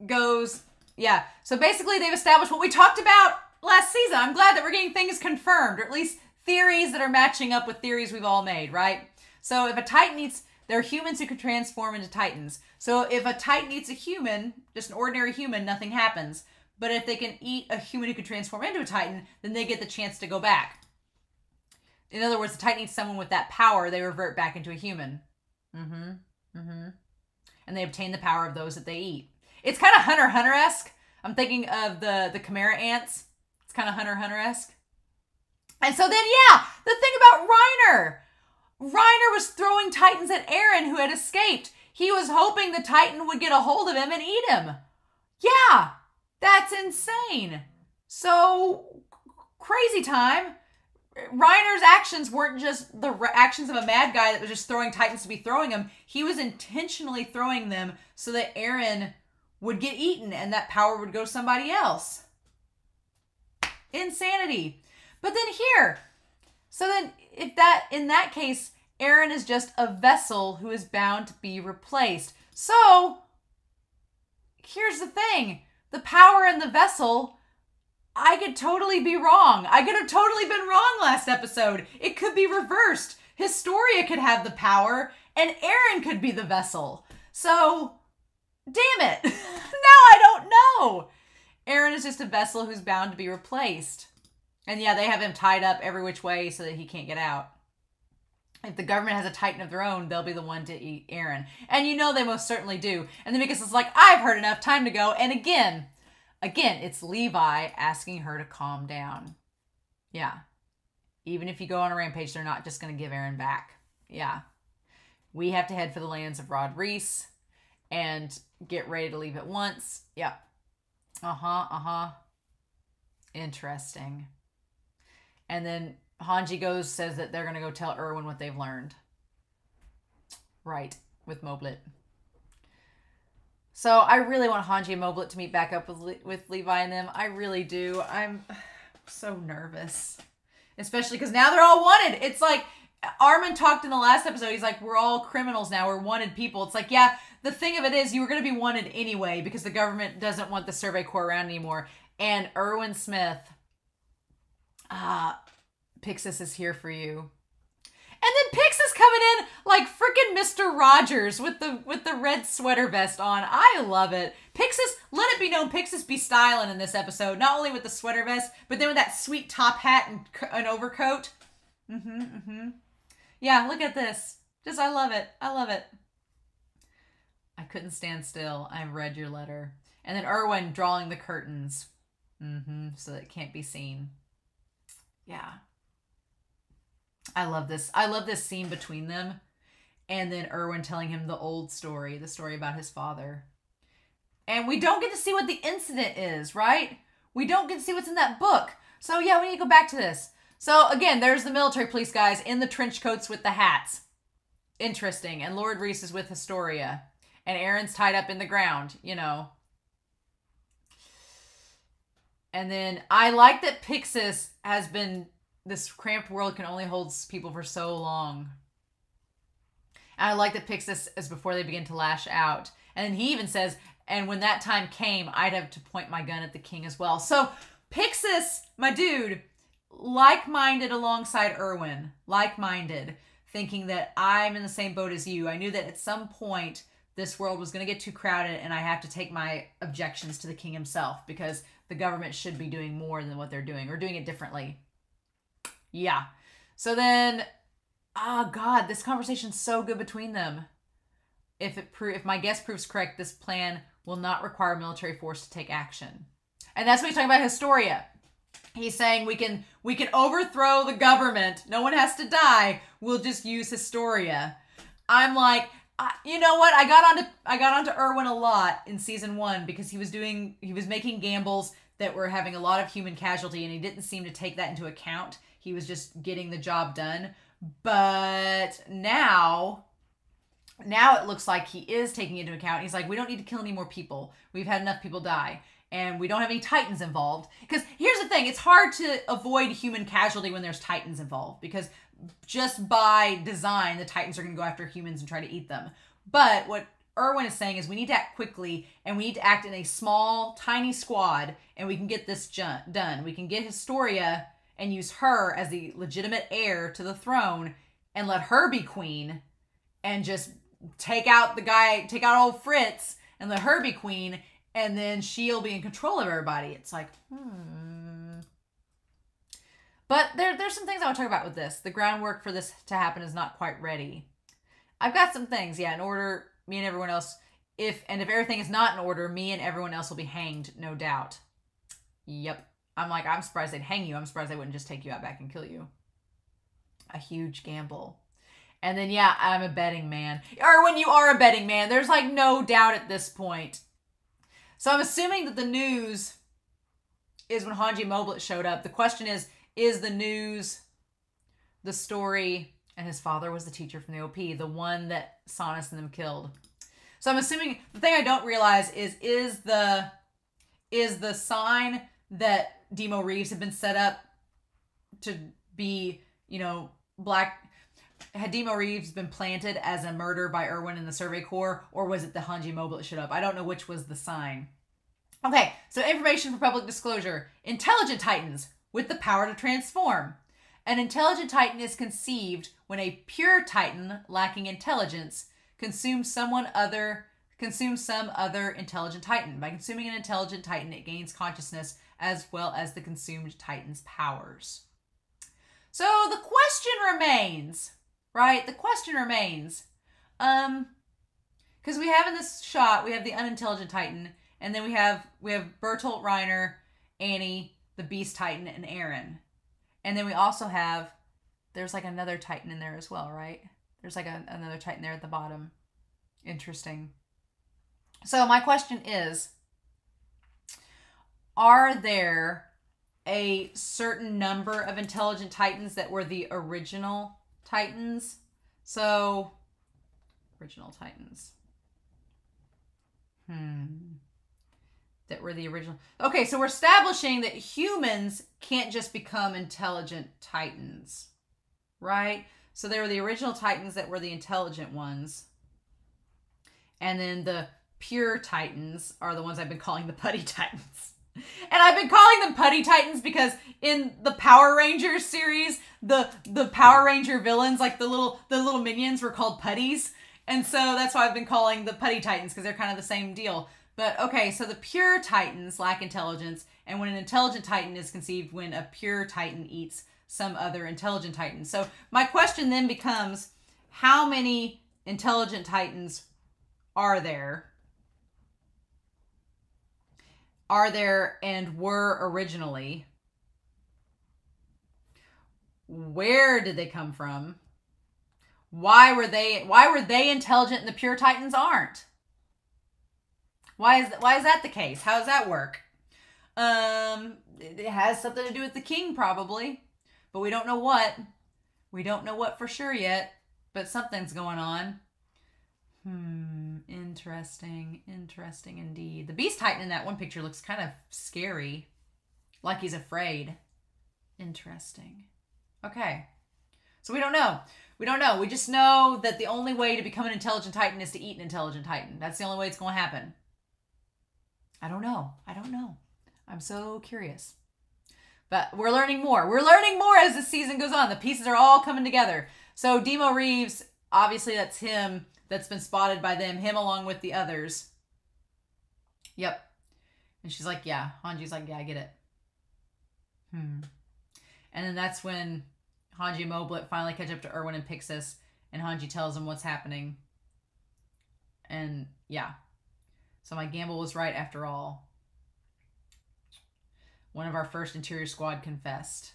goes, yeah. So basically they've established what we talked about last season. I'm glad that we're getting things confirmed, or at least theories that are matching up with theories we've all made, right? So if a Titan eats, there are humans who can transform into Titans. So if a Titan eats a human, just an ordinary human, nothing happens. But if they can eat a human who can transform into a Titan, then they get the chance to go back. In other words, the Titan eats someone with that power, they revert back into a human. And they obtain the power of those that they eat. It's kind of Hunter x Hunter-esque. I'm thinking of the Chimera ants. It's kind of Hunter x Hunter-esque. And so then, yeah, the thing about Reiner. Reiner was throwing Titans at Eren, who had escaped. He was hoping the Titan would get a hold of him and eat him. Yeah, that's insane. So, crazy time. Reiner's actions weren't just the actions of a mad guy that was just throwing Titans to be throwing them. He was intentionally throwing them so that Eren would get eaten and that power would go to somebody else. Insanity. But then here, so then in that case, Eren is just a vessel who is bound to be replaced. So, here's the thing. The power in the vessel, I could totally be wrong. I could have totally been wrong last episode. It could be reversed. Historia could have the power, and Eren could be the vessel. So, damn it. Now I don't know. Eren is just a vessel who's bound to be replaced. And yeah, they have him tied up every which way so that he can't get out. If the government has a Titan of their own, they'll be the one to eat Eren. And you know they most certainly do. And then Mikasa is like, I've heard enough, time to go. And again, it's Levi asking her to calm down. Yeah. Even if you go on a rampage, they're not just going to give Eren back. Yeah. We have to head for the lands of Rod Reese and get ready to leave at once. Yep. Interesting. And then Hange says that they're going to go tell Erwin what they've learned. Right. With Moblit. So I really want Hange and Moblit to meet back up with Levi and them. I really do. I'm so nervous. Especially because now they're all wanted. It's like Armin talked in the last episode. He's like, we're all criminals now. We're wanted people. It's like, yeah, the thing of it is you were going to be wanted anyway because the government doesn't want the Survey Corps around anymore. And Erwin Smith, Pixis is here for you. And then Pixis coming in like freaking Mr. Rogers with the red sweater vest on. I love it. Pixis, let it be known, Pixis be styling in this episode. Not only with the sweater vest, but then with that sweet top hat and an overcoat. Yeah, look at this. Just, I love it. I love it. I couldn't stand still. I've read your letter. And then Erwin drawing the curtains. So that it can't be seen. Yeah. I love this. I love this scene between them. And then Erwin telling him the old story. The story about his father. And we don't get to see what the incident is, right? We don't get to see what's in that book. So yeah, we need to go back to this. So again, there's the military police guys in the trench coats with the hats. Interesting. And Lord Reese is with Historia. And Eren's tied up in the ground, you know. And then I like that Pixis has been, this cramped world can only hold people for so long. And I like that Pixis is before they begin to lash out. And he even says, and when that time came, I'd have to point my gun at the king as well. So Pixis, my dude, like-minded alongside Erwin, like-minded, thinking that I'm in the same boat as you. I knew that at some point this world was going to get too crowded and I have to take my objections to the king himself because the government should be doing more than what they're doing or doing it differently. Yeah. So then, oh God, this conversation's so good between them. If my guess proves correct, this plan will not require military force to take action. And that's what he's talking about Historia. He's saying we can overthrow the government. No one has to die. We'll just use Historia. I'm like, you know what? I got onto Erwin a lot in season 1 because he was making gambles that were having a lot of human casualty, and he didn't seem to take that into account. He was just getting the job done. But now it looks like he is taking into account. He's like, we don't need to kill any more people. We've had enough people die. And we don't have any Titans involved. Because here's the thing. It's hard to avoid human casualty when there's Titans involved. Because just by design, the Titans are going to go after humans and try to eat them. But what Erwin is saying is we need to act quickly. And we need to act in a small, tiny squad. And we can get this done. We can get Historia and use her as the legitimate heir to the throne. And let her be queen. And just take out old Fritz. And let her be queen. And then she'll be in control of everybody. It's like, But there's some things I want to talk about with this. The groundwork for this to happen is not quite ready. I've got some things, yeah, in order, me and everyone else. If everything is not in order, me and everyone else will be hanged, no doubt. Yep. I'm surprised they'd hang you. I'm surprised they wouldn't just take you out back and kill you. A huge gamble. And then, yeah, I'm a betting man. Erwin, you are a betting man. There's like no doubt at this point. So I'm assuming that the news is when Hange Moblet showed up. The question is the news the story, and his father was the teacher from the OP, the one that Sonus and them killed? So I'm assuming, the thing I don't realize is the sign that Demo Reeves had been set up to be, black. Had Demo Reeves been planted as a murder by Erwin in the Survey Corps, or was it the Hange Moblet showed up? I don't know which was the sign. Okay, so information for public disclosure. Intelligent Titans with the power to transform. An intelligent Titan is conceived when a pure Titan lacking intelligence consumes some other intelligent Titan. By consuming an intelligent Titan, it gains consciousness as well as the consumed Titan's powers. So the question remains, right? The question remains, because we have in this shot, we have the unintelligent Titan, and then we have Bertolt Reiner, Annie, the Beast Titan, and Aaron. And then we also have, there's like another Titan in there as well, right? There's like another Titan there at the bottom. Interesting. So my question is, are there a certain number of intelligent Titans that were the original Titans? So, original Titans. That were the original. Okay, so we're establishing that humans can't just become intelligent Titans, right? So there were the original Titans that were the intelligent ones. And then the pure Titans are the ones I've been calling the Putty Titans. And I've been calling them Putty Titans because in the Power Rangers series, the Power Ranger villains, like the little minions, were called putties. And so that's why I've been calling the Putty Titans, because they're kind of the same deal. But okay, so the pure Titans lack intelligence, and when an intelligent Titan is conceived when a pure Titan eats some other intelligent Titan. So my question then becomes, how many intelligent Titans are there? Are there and were originally? Where did they come from? Why were they intelligent and the pure Titans aren't? Why is that the case? How does that work? It has something to do with the king, probably, but we don't know what. We don't know what for sure yet, but something's going on. Interesting indeed. The Beast Titan in that one picture looks kind of scary, like he's afraid. Interesting. Okay, so we don't know. We don't know. We just know that the only way to become an intelligent Titan is to eat an intelligent Titan. That's the only way it's going to happen. I don't know. I'm so curious. But we're learning more. We're learning more as the season goes on. The pieces are all coming together. So Demo Reeves, obviously that's him that's been spotted by them. Him along with the others. Yep. And she's like, yeah. Hanji's like, yeah, I get it. And then that's when Hanji and Moblit finally catch up to Erwin and Pixis. And Hanji tells him what's happening. And yeah. So my gamble was right after all. One of our first Interior Squad confessed.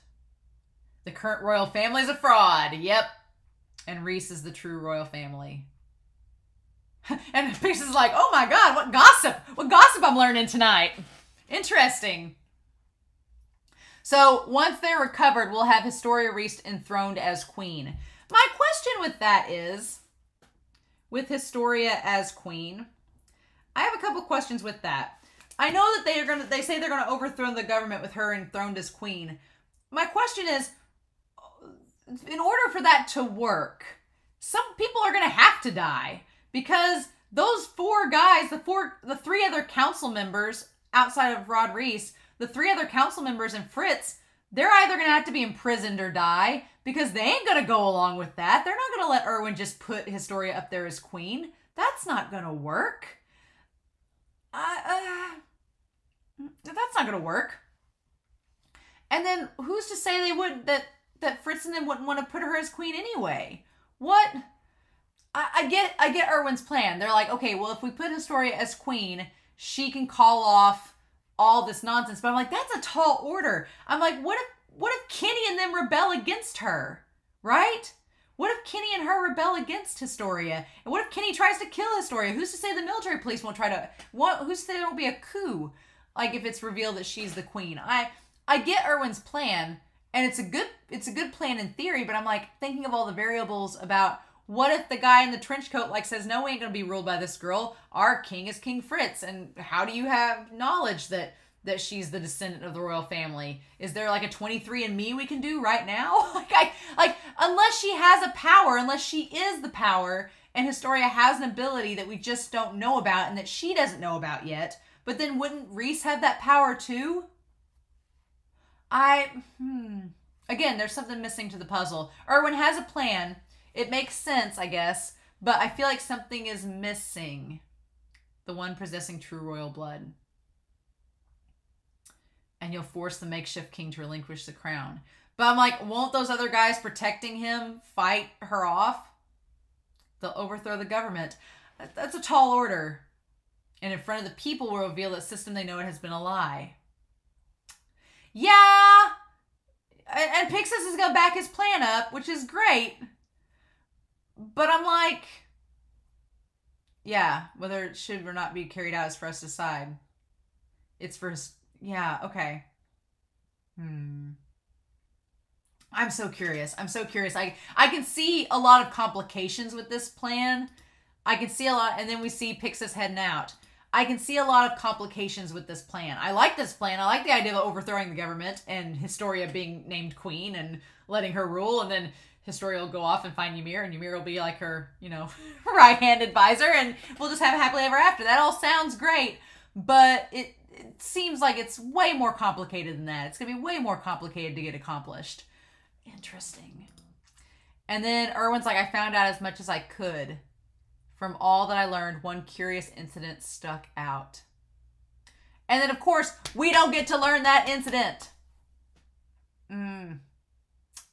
The current royal family is a fraud. Yep. And Reese is the true royal family. And Pixis is like, oh my god, what gossip. What gossip I'm learning tonight. Interesting. So once they're recovered, we'll have Historia Reese enthroned as queen. My question with that is, with Historia as queen, I have a couple questions with that. I know that they say they're gonna overthrow the government with her enthroned as queen. My question is, in order for that to work, some people are gonna have to die, because those four guys, the three other council members outside of Rod Reese, the three other council members and Fritz, they're either gonna have to be imprisoned or die, because they ain't gonna go along with that. They're not gonna let Erwin just put Historia up there as queen. That's not gonna work. That's not gonna work. And then who's to say that Fritz and them wouldn't want to put her as queen anyway? What? I get Erwin's plan. They're like, okay, well, if we put Historia as queen, she can call off all this nonsense. But I'm like, that's a tall order. I'm like, what if Kenny and them rebel against her, right? What if Kenny and her rebel against Historia? And what if Kenny tries to kill Historia? Who's to say the military police won't try to... Who's to say there won't be a coup? Like, if it's revealed that she's the queen. I get Erwin's plan, and it's a good plan in theory, but I'm like thinking of all the variables about what if the guy in the trench coat like says, no, we ain't gonna be ruled by this girl. Our king is King Fritz. And how do you have knowledge that she's the descendant of the royal family? Is there like a 23andMe we can do right now? like unless she has a power, unless she is the power, and Historia has an ability that we just don't know about and that she doesn't know about yet. But then wouldn't Reese have that power too? Again, there's something missing to the puzzle. Erwin has a plan. It makes sense, I guess. But I feel like something is missing. The one possessing true royal blood. And you'll force the makeshift king to relinquish the crown. But I'm like, won't those other guys protecting him fight her off? They'll overthrow the government. That's a tall order. And in front of the people will reveal that system they know it has been a lie. Yeah! And Pixis is going to back his plan up, which is great. But I'm like, yeah, whether it should or not be carried out is for us to decide. It's for his, yeah, okay. I'm so curious. I'm so curious. I can see a lot of complications with this plan. I can see a lot, and then we see Pixis heading out. I can see a lot of complications with this plan. I like this plan. I like the idea of overthrowing the government and Historia being named queen and letting her rule, and then Historia will go off and find Ymir, and Ymir will be like her, you know, right-hand advisor, and we'll just have a happily ever after. That all sounds great, but it seems like it's way more complicated than that. It's going to be way more complicated to get accomplished. Interesting. And then Erwin's like, I found out as much as I could. From all that I learned, one curious incident stuck out. And then, of course, we don't get to learn that incident.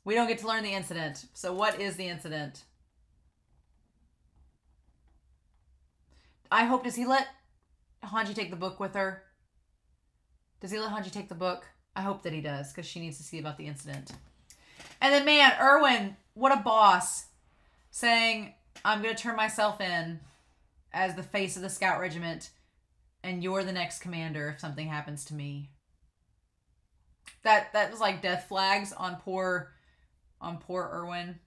We don't get to learn the incident. So what is the incident? I hope, does he let Hanji take the book with her? Does he let Hanji take the book? I hope that he does, because she needs to see about the incident. And then, man, Erwin, what a boss. Saying, I'm going to turn myself in as the face of the scout regiment, and you're the next commander if something happens to me. That was like death flags on poor Erwin.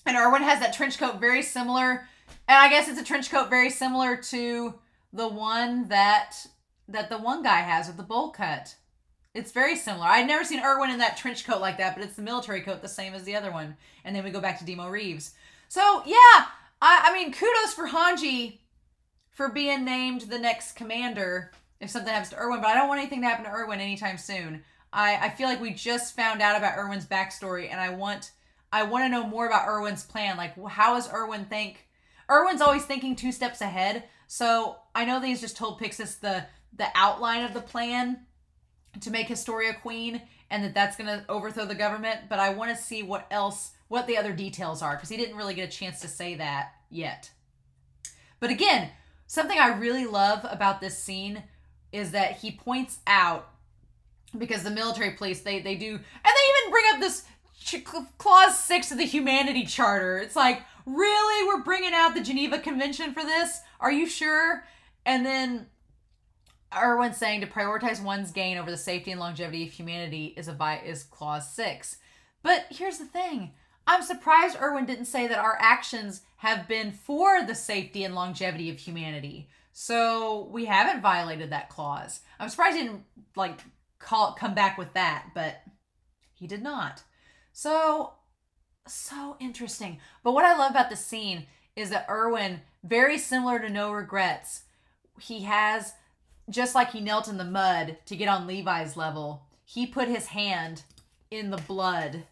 And Erwin has that trench coat very similar, and I guess it's a trench coat very similar to the one that the one guy has with the bowl cut. It's very similar. I'd never seen Erwin in that trench coat like that, but it's the military coat the same as the other one. And then we go back to Demo Reeves. So, yeah, I mean, kudos for Hanji for being named the next commander if something happens to Erwin, but I don't want anything to happen to Erwin anytime soon. I feel like we just found out about Erwin's backstory, and I want to know more about Erwin's plan. Like, how does Erwin think? Erwin's always thinking 2 steps ahead. So I know that he's just told Pixis the outline of the plan to make Historia queen, and that's going to overthrow the government. But I want to see what the other details are, because he didn't really get a chance to say that yet. But again, something I really love about this scene is that he points out, because the military police, they do, and they even bring up this Clause 6 of the Humanity Charter. It's like, really? We're bringing out the Geneva Convention for this? Are you sure? And then Erwin's saying to prioritize one's gain over the safety and longevity of humanity is Clause 6. But here's the thing. I'm surprised Erwin didn't say that our actions have been for the safety and longevity of humanity. So we haven't violated that clause. I'm surprised he didn't come back with that, but he did not. So interesting. But what I love about the scene is that Erwin, very similar to No Regrets, he has, just like he knelt in the mud to get on Levi's level, he put his hand in the blood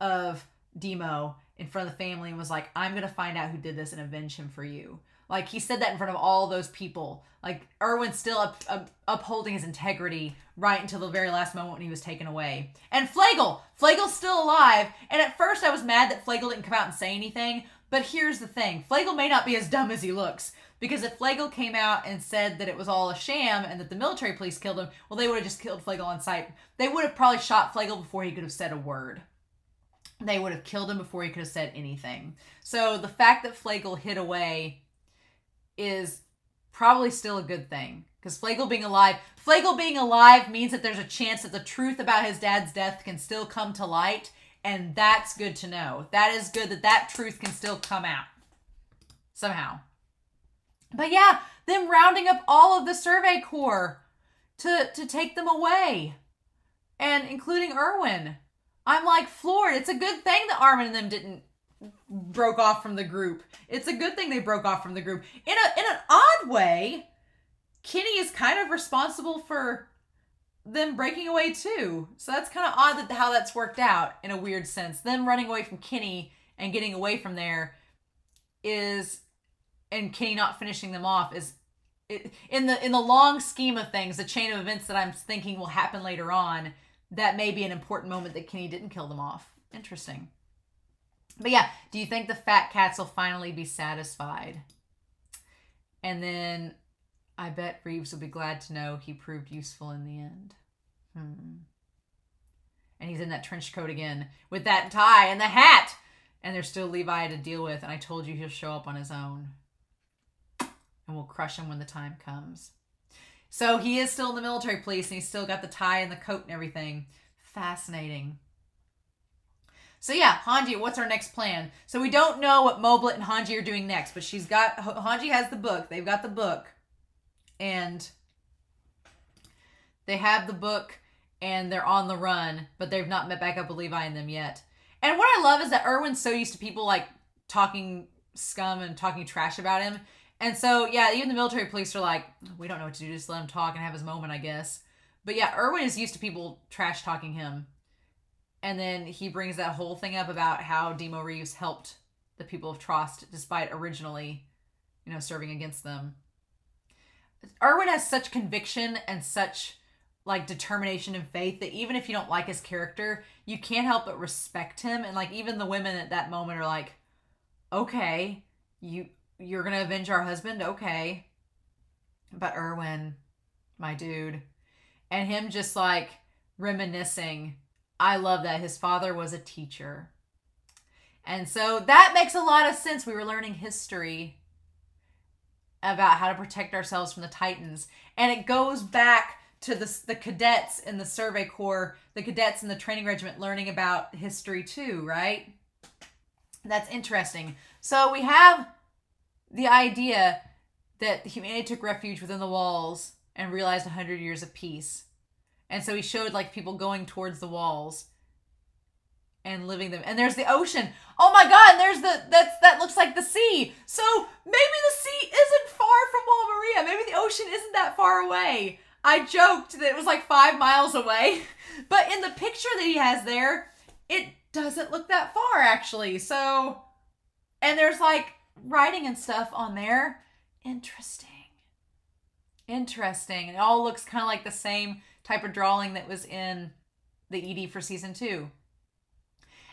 of Demo in front of the family and was like, I'm going to find out who did this and avenge him for you. Like, he said that in front of all those people. Like, Erwin's still upholding his integrity right until the very last moment when he was taken away. And Flagel's still alive. And at first I was mad that Flagel didn't come out and say anything. But here's the thing. Flagel may not be as dumb as he looks. Because if Flagel came out and said that it was all a sham and that the military police killed him, well, they would have just killed Flagel on sight. They would have probably shot Flagel before he could have said a word. They would have killed him before he could have said anything. So the fact that Flagel hid away is probably still a good thing. Because Flagel being alive means that there's a chance that the truth about his dad's death can still come to light. And that's good to know. That is good that truth can still come out. Somehow. But yeah, them rounding up all of the Survey Corps to take them away. And including Erwin. I'm like floored. It's a good thing that Armin and them broke off from the group. It's a good thing they broke off from the group. In an odd way, Kenny is kind of responsible for them breaking away too. So that's kind of odd how that's worked out in a weird sense. Them running away from Kenny and getting away from there and Kenny not finishing them off in the long scheme of things, the chain of events that I'm thinking will happen later on, that may be an important moment that Kenny didn't kill them off. Interesting. But yeah, do you think the fat cats will finally be satisfied? And then I bet Reeves will be glad to know he proved useful in the end. And he's in that trench coat again with that tie and the hat. And there's still Levi to deal with. And I told you he'll show up on his own. And we'll crush him when the time comes. So he is still in the military police and he's still got the tie and the coat and everything. Fascinating. So yeah, Hange, what's our next plan? So we don't know what Moblet and Hange are doing next, but Hange has the book. They've got the book. And they have the book and they're on the run, but they've not met back up with Levi and them yet. And what I love is that Erwin's so used to people like talking scum and talking trash about him. And so, yeah, even the military police are like, we don't know what to do, just let him talk and have his moment, I guess. But yeah, Erwin is used to people trash talking him. And then he brings that whole thing up about how Demo Reeves helped the people of Trost despite originally, serving against them. Erwin has such conviction and such like determination and faith that even if you don't like his character, you can't help but respect him. And like even the women at that moment are like, okay, you're going to avenge our husband? Okay. But Erwin, my dude. And him just like reminiscing. I love that. His father was a teacher. And so that makes a lot of sense. We were learning history about how to protect ourselves from the Titans. And it goes back to the cadets in the Survey Corps, the cadets in the training regiment learning about history too, right? That's interesting. So we have the idea that humanity took refuge within the walls and realized 100 years of peace. And so he showed like people going towards the walls and living them. And there's the ocean. Oh my God, and there's that looks like the sea. So maybe the sea isn't far from Wall Maria. Maybe the ocean isn't that far away. I joked that it was like 5 miles away, but in the picture that he has there, it doesn't look that far actually. So, and there's like writing and stuff on there. Interesting. It all looks kind of like the same type of drawing that was in the ED for season 2.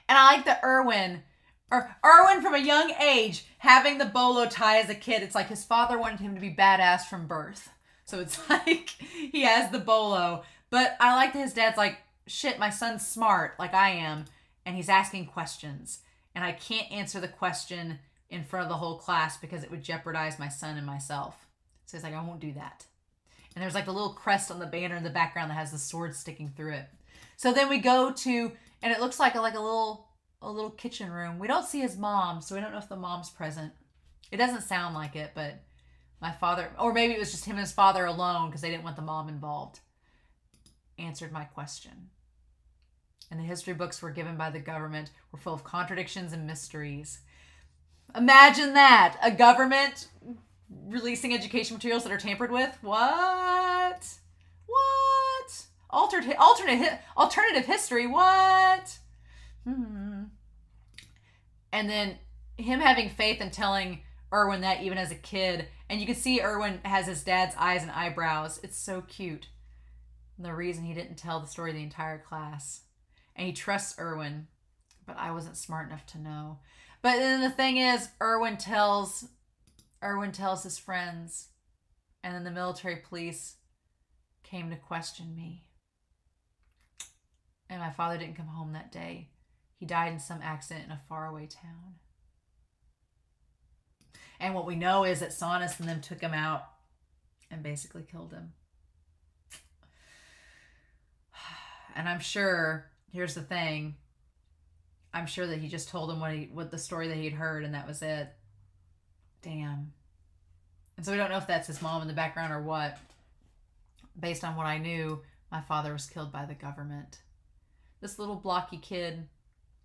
And I like the Erwin from a young age having the bolo tie as a kid. It's like his father wanted him to be badass from birth. So it's like he has the bolo. But I like that his dad's like, shit, my son's smart like I am. And he's asking questions. And I can't answer the question in front of the whole class because it would jeopardize my son and myself. So he's like, I won't do that. And there's like a little crest on the banner in the background that has the sword sticking through it. So then we go to, and it looks like a little kitchen room. We don't see his mom, so we don't know if the mom's present. It doesn't sound like it, but my father, or maybe it was just him and his father alone because they didn't want the mom involved, answered my question. And the history books were given by the government were full of contradictions and mysteries. Imagine that. A government releasing education materials that are tampered with? What? Alternative history? What? And then him having faith and telling Erwin that even as a kid. And you can see Erwin has his dad's eyes and eyebrows. It's so cute. And the reason he didn't tell the story to the entire class. And he trusts Erwin. But I wasn't smart enough to know. But then the thing is, Erwin tells his friends. And then the military police came to question me. And my father didn't come home that day. He died in some accident in a faraway town. And what we know is that Sonus and them took him out and basically killed him. And I'm sure, here's the thing, I'm sure that he just told him what the story that he'd heard and that was it. Damn. And so we don't know if that's his mom in the background or what. Based on what I knew, my father was killed by the government. This little blocky kid,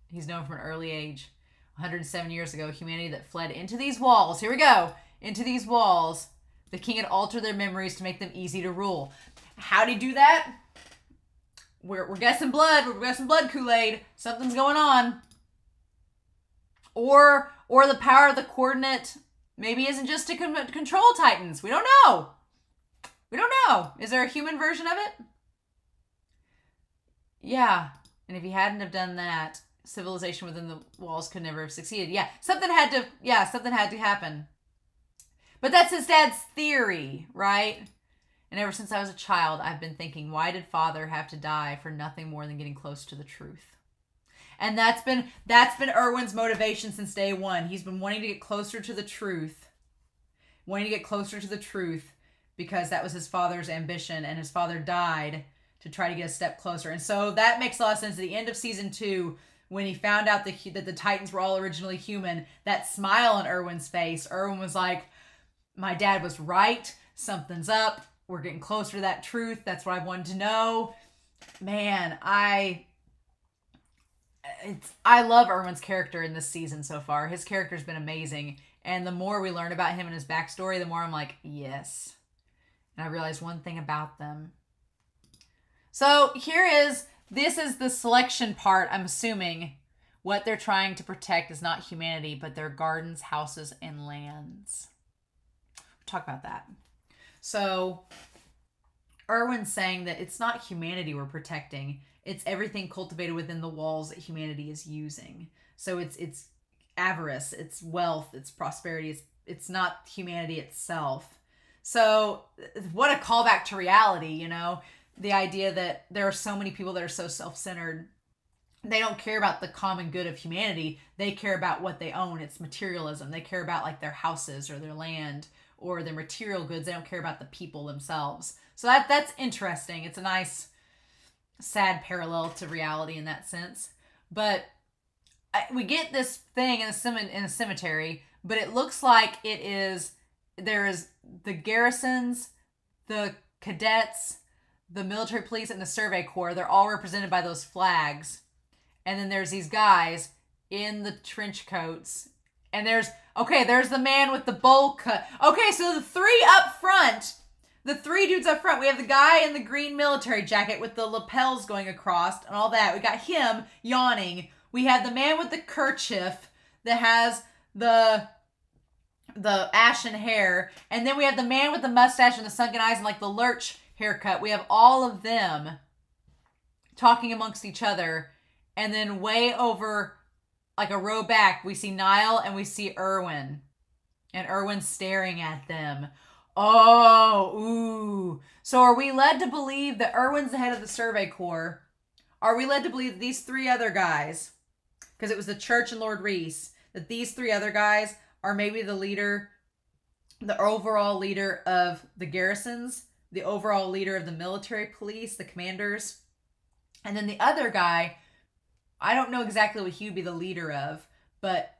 he's known from an early age, 107 years ago, humanity that fled into these walls. Here we go. Into these walls. The king had altered their memories to make them easy to rule. How'd he do that? We're guessing blood. We're guessing blood Kool-Aid. Something's going on. Or the power of the coordinate maybe isn't just to control Titans. We don't know. We don't know. Is there a human version of it? Yeah. And if he hadn't have done that, civilization within the walls could never have succeeded. Yeah, something had to happen. But that's his dad's theory, right? And ever since I was a child, I've been thinking, why did father have to die for nothing more than getting close to the truth? And that's been Erwin's motivation since day one. He's been wanting to get closer to the truth. Wanting to get closer to the truth because that was his father's ambition, and his father died to try to get a step closer. And so that makes a lot of sense. At the end of season 2, when he found out that the Titans were all originally human, that smile on Erwin's face, Erwin was like, my dad was right. Something's up. We're getting closer to that truth. That's what I wanted to know. Man, I love Erwin's character in this season so far. His character's been amazing. And the more we learn about him and his backstory, the more I'm like, yes. And I realized one thing about them. So this is the selection part. I'm assuming what they're trying to protect is not humanity, but their gardens, houses, and lands. We'll talk about that. So Erwin's saying that it's not humanity we're protecting. It's everything cultivated within the walls that humanity is using. So it's avarice, it's wealth, it's prosperity. It's not humanity itself. So what a callback to reality, you know? The idea that there are so many people that are so self-centered. They don't care about the common good of humanity. They care about what they own. It's materialism. They care about like their houses or their land or their material goods. They don't care about the people themselves. So that's interesting. It's a nice, sad parallel to reality in that sense. But we get this thing in a cemetery, but it looks like there's the garrisons, the cadets, the military police, and the survey corps. They're all represented by those flags. And then there's these guys in the trench coats. And there's the man with the bowl cut. Okay, so the three up front, the three dudes up front. We have the guy in the green military jacket with the lapels going across and all that. We got him yawning. We have the man with the kerchief that has the ashen hair. And then we have the man with the mustache and the sunken eyes and like the lurch haircut. We have all of them talking amongst each other. And then way over, like a row back, we see Niall and we see Erwin. And Erwin's staring at them. Oh, ooh. So are we led to believe that Erwin's the head of the Survey Corps? Are we led to believe that these three other guys, because it was the church and Lord Reese, that these three other guys are maybe the leader, the overall leader of the garrisons, the overall leader of the military police, the commanders? And then the other guy, I don't know exactly what he'd be the leader of, but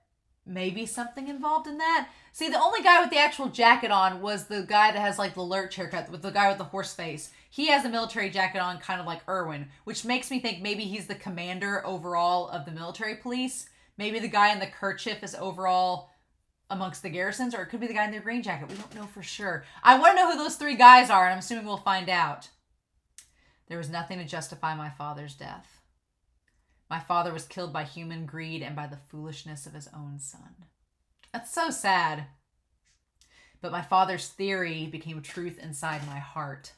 maybe something involved in that. See, the only guy with the actual jacket on was the guy that has like the lurch haircut, with the guy with the horse face. He has a military jacket on, kind of like Erwin, which makes me think maybe he's the commander overall of the military police. Maybe the guy in the kerchief is overall amongst the garrisons, or it could be the guy in the green jacket. We don't know for sure. I want to know who those three guys are, and I'm assuming we'll find out. There was nothing to justify my father's death. My father was killed by human greed and by the foolishness of his own son. That's so sad. But my father's theory became truth inside my heart.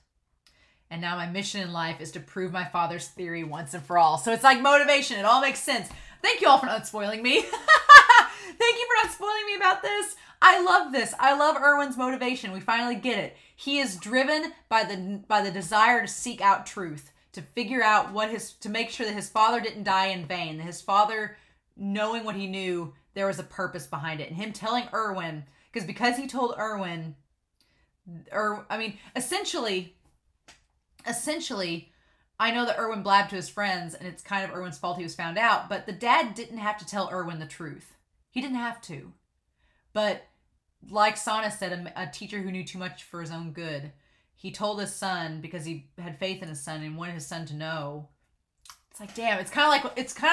And now my mission in life is to prove my father's theory once and for all. So it's like motivation. It all makes sense. Thank you all for not spoiling me. Thank you for not spoiling me about this. I love this. I love Erwin's motivation. We finally get it. He is driven by the desire to seek out truth, to figure out to make sure that his father didn't die in vain, that his father, knowing what he knew, there was a purpose behind it. And him telling Erwin, because he told Erwin, essentially, I know that Erwin blabbed to his friends, and it's kind of Erwin's fault he was found out, but the dad didn't have to tell Erwin the truth. He didn't have to. But like Sana said, a teacher who knew too much for his own good, he told his son because he had faith in his son and wanted his son to know. It's like, damn, it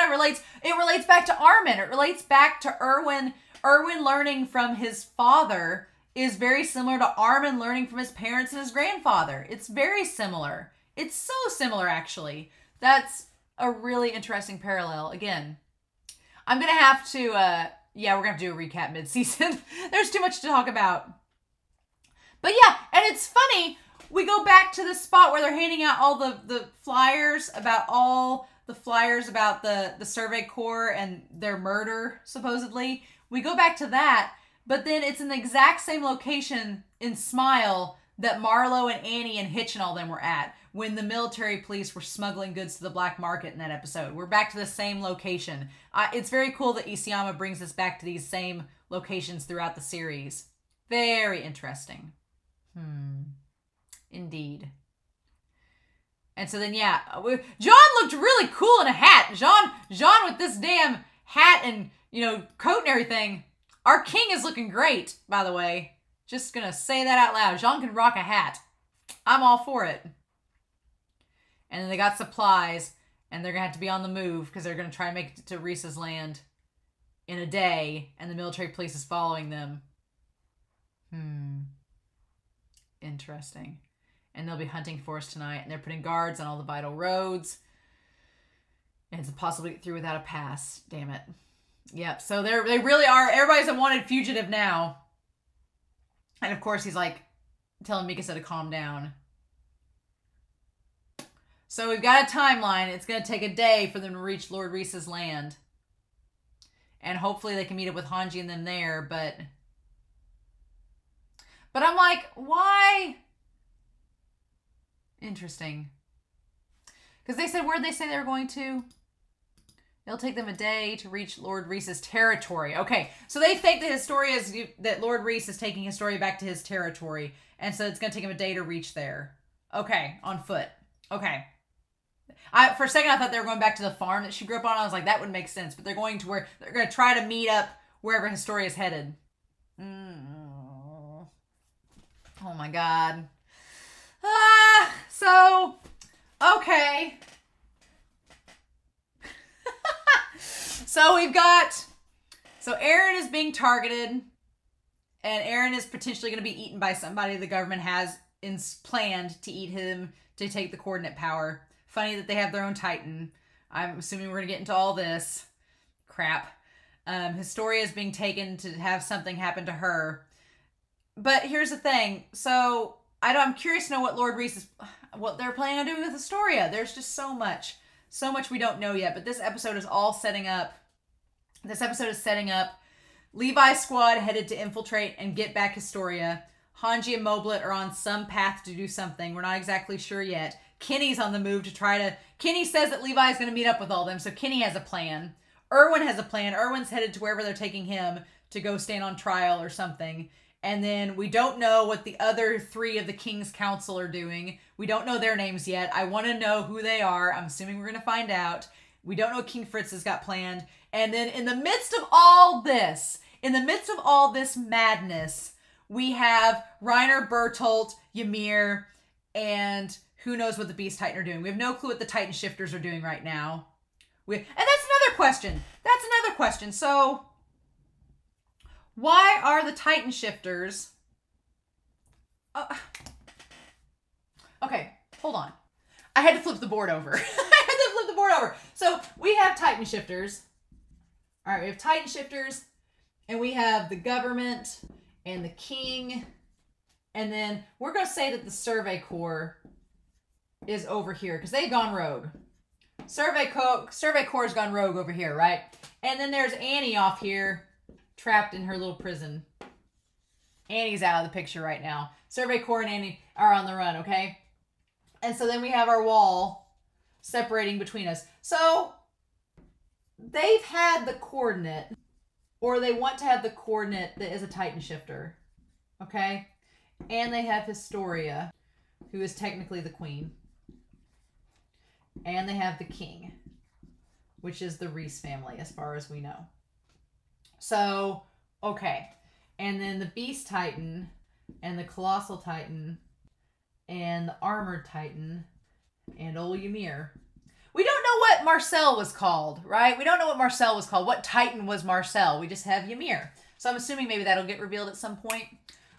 relates back to Armin. It relates back to Erwin. Erwin learning from his father is very similar to Armin learning from his parents and his grandfather. It's very similar. It's so similar, actually. That's a really interesting parallel. Again, I'm going to have to, we're going to have to do a recap mid-season. There's too much to talk about. But yeah, and it's funny, we go back to the spot where they're handing out all the flyers about the Survey Corps and their murder, supposedly. We go back to that, but then it's in the exact same location in Smile that Marlo and Annie and Hitch and all them were at when the military police were smuggling goods to the black market in that episode. We're back to the same location. It's very cool that Isayama brings us back to these same locations throughout the series. Very interesting. Indeed. And so then, yeah, John looked really cool in a hat. John with this damn hat and, coat and everything. Our king is looking great, by the way. Just gonna say that out loud. John can rock a hat. I'm all for it. And then they got supplies, and they're gonna have to be on the move because they're gonna try to make it to Reese's land in a day, and the military police is following them. Interesting. And they'll be hunting for us tonight, and they're putting guards on all the vital roads. And it's impossible to get through without a pass. Damn it. Yep, so they really are, everybody's a wanted fugitive now. And of course he's like telling Mikasa to calm down. So we've got a timeline. It's going to take a day for them to reach Lord Reese's land. And hopefully they can meet up with Hange and them there, but I'm like, why? Interesting. Because they said, where'd they say they were going to? It'll take them a day to reach Lord Reese's territory. Okay, so they think that Lord Reese is taking Historia back to his territory, and so it's going to take him a day to reach there. Okay, on foot. Okay. For a second, I thought they were going back to the farm that she grew up on. I was like, that would make sense, but they're going to where they're going to try to meet up wherever Historia is headed. Oh my God. Okay. So Aaron is being targeted, and Aaron is potentially going to be eaten by somebody the government has planned to eat him to take the coordinate power. Funny that they have their own Titan. I'm assuming we're going to get into all this crap. Historia is being taken to have something happen to her. But here's the thing. So I'm curious to know what they're planning on doing with Historia. There's just so much we don't know yet. But this episode is all setting up. This episode is setting up Levi's squad headed to infiltrate and get back Historia. Hange and Moblet are on some path to do something. We're not exactly sure yet. Kenny's on the move to Kenny says that Levi's going to meet up with all them, so Kenny has a plan. Erwin has a plan. Erwin's headed to wherever they're taking him to go stand on trial or something. And then we don't know what the other 3 of the King's Council are doing. We don't know their names yet. I want to know who they are. I'm assuming we're going to find out. We don't know what King Fritz has got planned. And then in the midst of all this madness, we have Reiner, Bertolt, Ymir, and who knows what the Beast Titan are doing. We have no clue what the Titan Shifters are doing right now. And that's another question. So, why are the Titan Shifters... okay, hold on. I had to flip the board over. So, we have Titan Shifters. All right, we have Titan Shifters, and we have the government and the king, and then we're going to say that the Survey Corps is over here because they've gone rogue. Survey Corps has gone rogue over here, right? And then there's Annie off here, trapped in her little prison. Annie's out of the picture right now. Survey Corps and Annie are on the run, okay? And so then we have our wall separating between us. So they've had the coordinate, or they want to have the coordinate that is a Titan Shifter, okay? And they have Historia, who is technically the queen. And they have the king, which is the Reese family, as far as we know. So, okay. And then the Beast Titan, and the Colossal Titan, and the Armored Titan, and old Ymir. We don't know what Marcel was called, right? We don't know what Marcel was called. What Titan was Marcel? We just have Ymir. So I'm assuming maybe that'll get revealed at some point.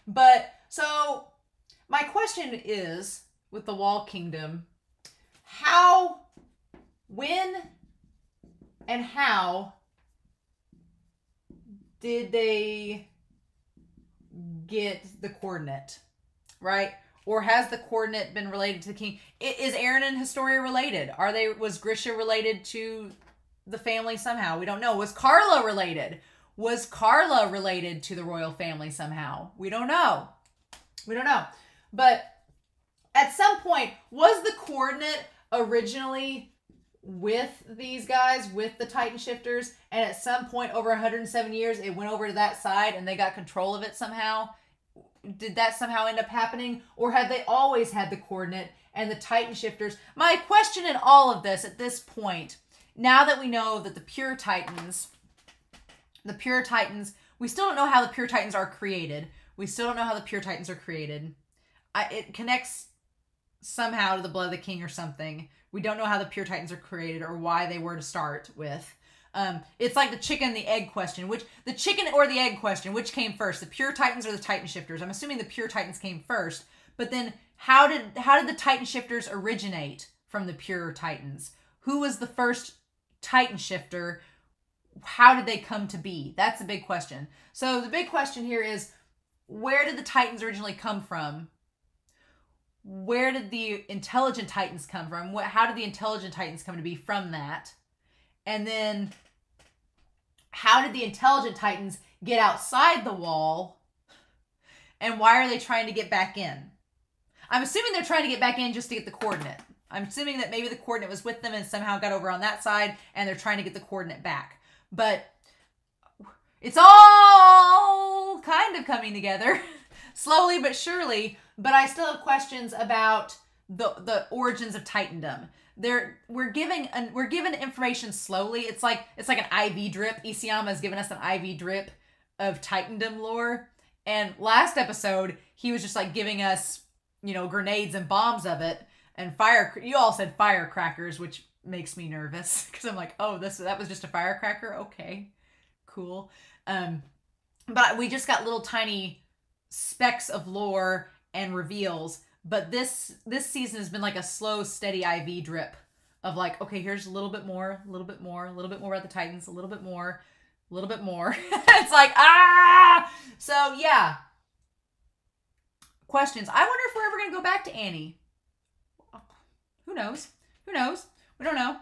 But, so, my question is, with the Wall Kingdom, when, and how did they get the coordinate, right? Or has the coordinate been related to the king? Is Erwin and Historia related? Was Grisha related to the family somehow? We don't know. Was Carla related? Was Carla related to the royal family somehow? We don't know. But at some point, was the coordinate originally with these guys, with the Titan Shifters, and at some point over 107 years, it went over to that side and they got control of it somehow? Did that somehow end up happening? Or have they always had the coordinate and the Titan Shifters? My question in all of this at this point, now that we know that the Pure Titans, we still don't know how the Pure Titans are created. It connects somehow to the blood of the king or something. We don't know how the Pure Titans are created or why they were to start with. It's like the chicken and the egg question. Which came first? The Pure Titans or the Titan Shifters? I'm assuming the Pure Titans came first. But then how did the Titan Shifters originate from the Pure Titans? Who was the first Titan Shifter? How did they come to be? That's a big question. So the big question here is, where did the Titans originally come from? Where did the Intelligent Titans come from? How did the Intelligent Titans come to be from that? And then, how did the Intelligent Titans get outside the wall? And why are they trying to get back in? I'm assuming they're trying to get back in just to get the coordinate. I'm assuming that maybe the coordinate was with them and somehow got over on that side, and they're trying to get the coordinate back. But it's all kind of coming together, slowly but surely. But I still have questions about the origins of Titandom. We're given information slowly. It's like an IV drip. Isayama has given us an IV drip of Titandom lore. And last episode, he was just like giving us, grenades and bombs of it. And you all said firecrackers, which makes me nervous. Because I'm like, oh, that was just a firecracker? Okay, cool. But we just got little tiny specks of lore and reveals. but this season has been like a slow, steady IV drip of like, okay, here's a little bit more, a little bit more, a little bit more about the Titans, a little bit more, a little bit more. It's like, ah! So, yeah. Questions. I wonder if we're ever going to go back to Annie. Who knows? Who knows? We don't know.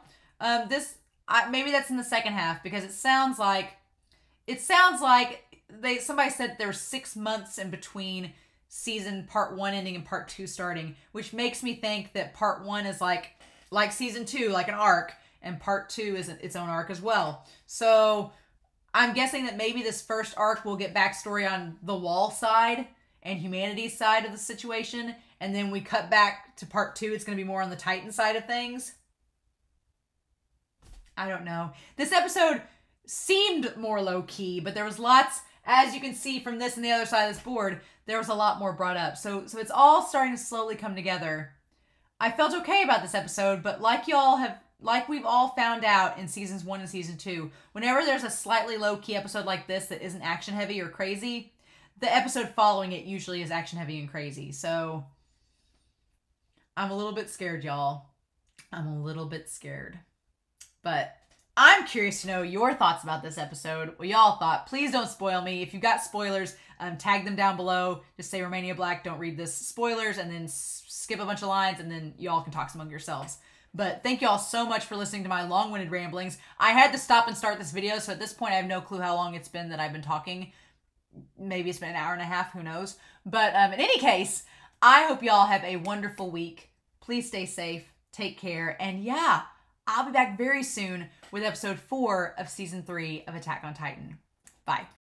Maybe that's in the second half, because it sounds like somebody said there were 6 months in between season part 1 ending and part 2 starting, which makes me think that part 1 is like season 2, like an arc, and part 2 is its own arc as well. So I'm guessing that maybe this first arc will get backstory on the Wall side and humanity's side of the situation, and then we cut back to part 2. It's going to be more on the Titan side of things. I don't know. This episode seemed more low-key, but there was lots, as you can see from this and the other side of this board, there was a lot more brought up. So it's all starting to slowly come together. I felt okay about this episode, but like we've all found out in seasons 1 and season 2, whenever there's a slightly low-key episode like this that isn't action-heavy or crazy, the episode following it usually is action-heavy and crazy. So I'm a little bit scared, y'all. I'm a little bit scared. But I'm curious to know your thoughts about this episode, what y'all thought. Please don't spoil me. If you've got spoilers, tag them down below. Just say Romania Black, don't read this, spoilers, and then skip a bunch of lines, and then y'all can talk among yourselves. But thank y'all so much for listening to my long-winded ramblings. I had to stop and start this video, so at this point I have no clue how long it's been that I've been talking. Maybe it's been an hour and a half, who knows. But in any case, I hope y'all have a wonderful week. Please stay safe, take care, and yeah, I'll be back very soon with episode 4 of season 3 of Attack on Titan. Bye.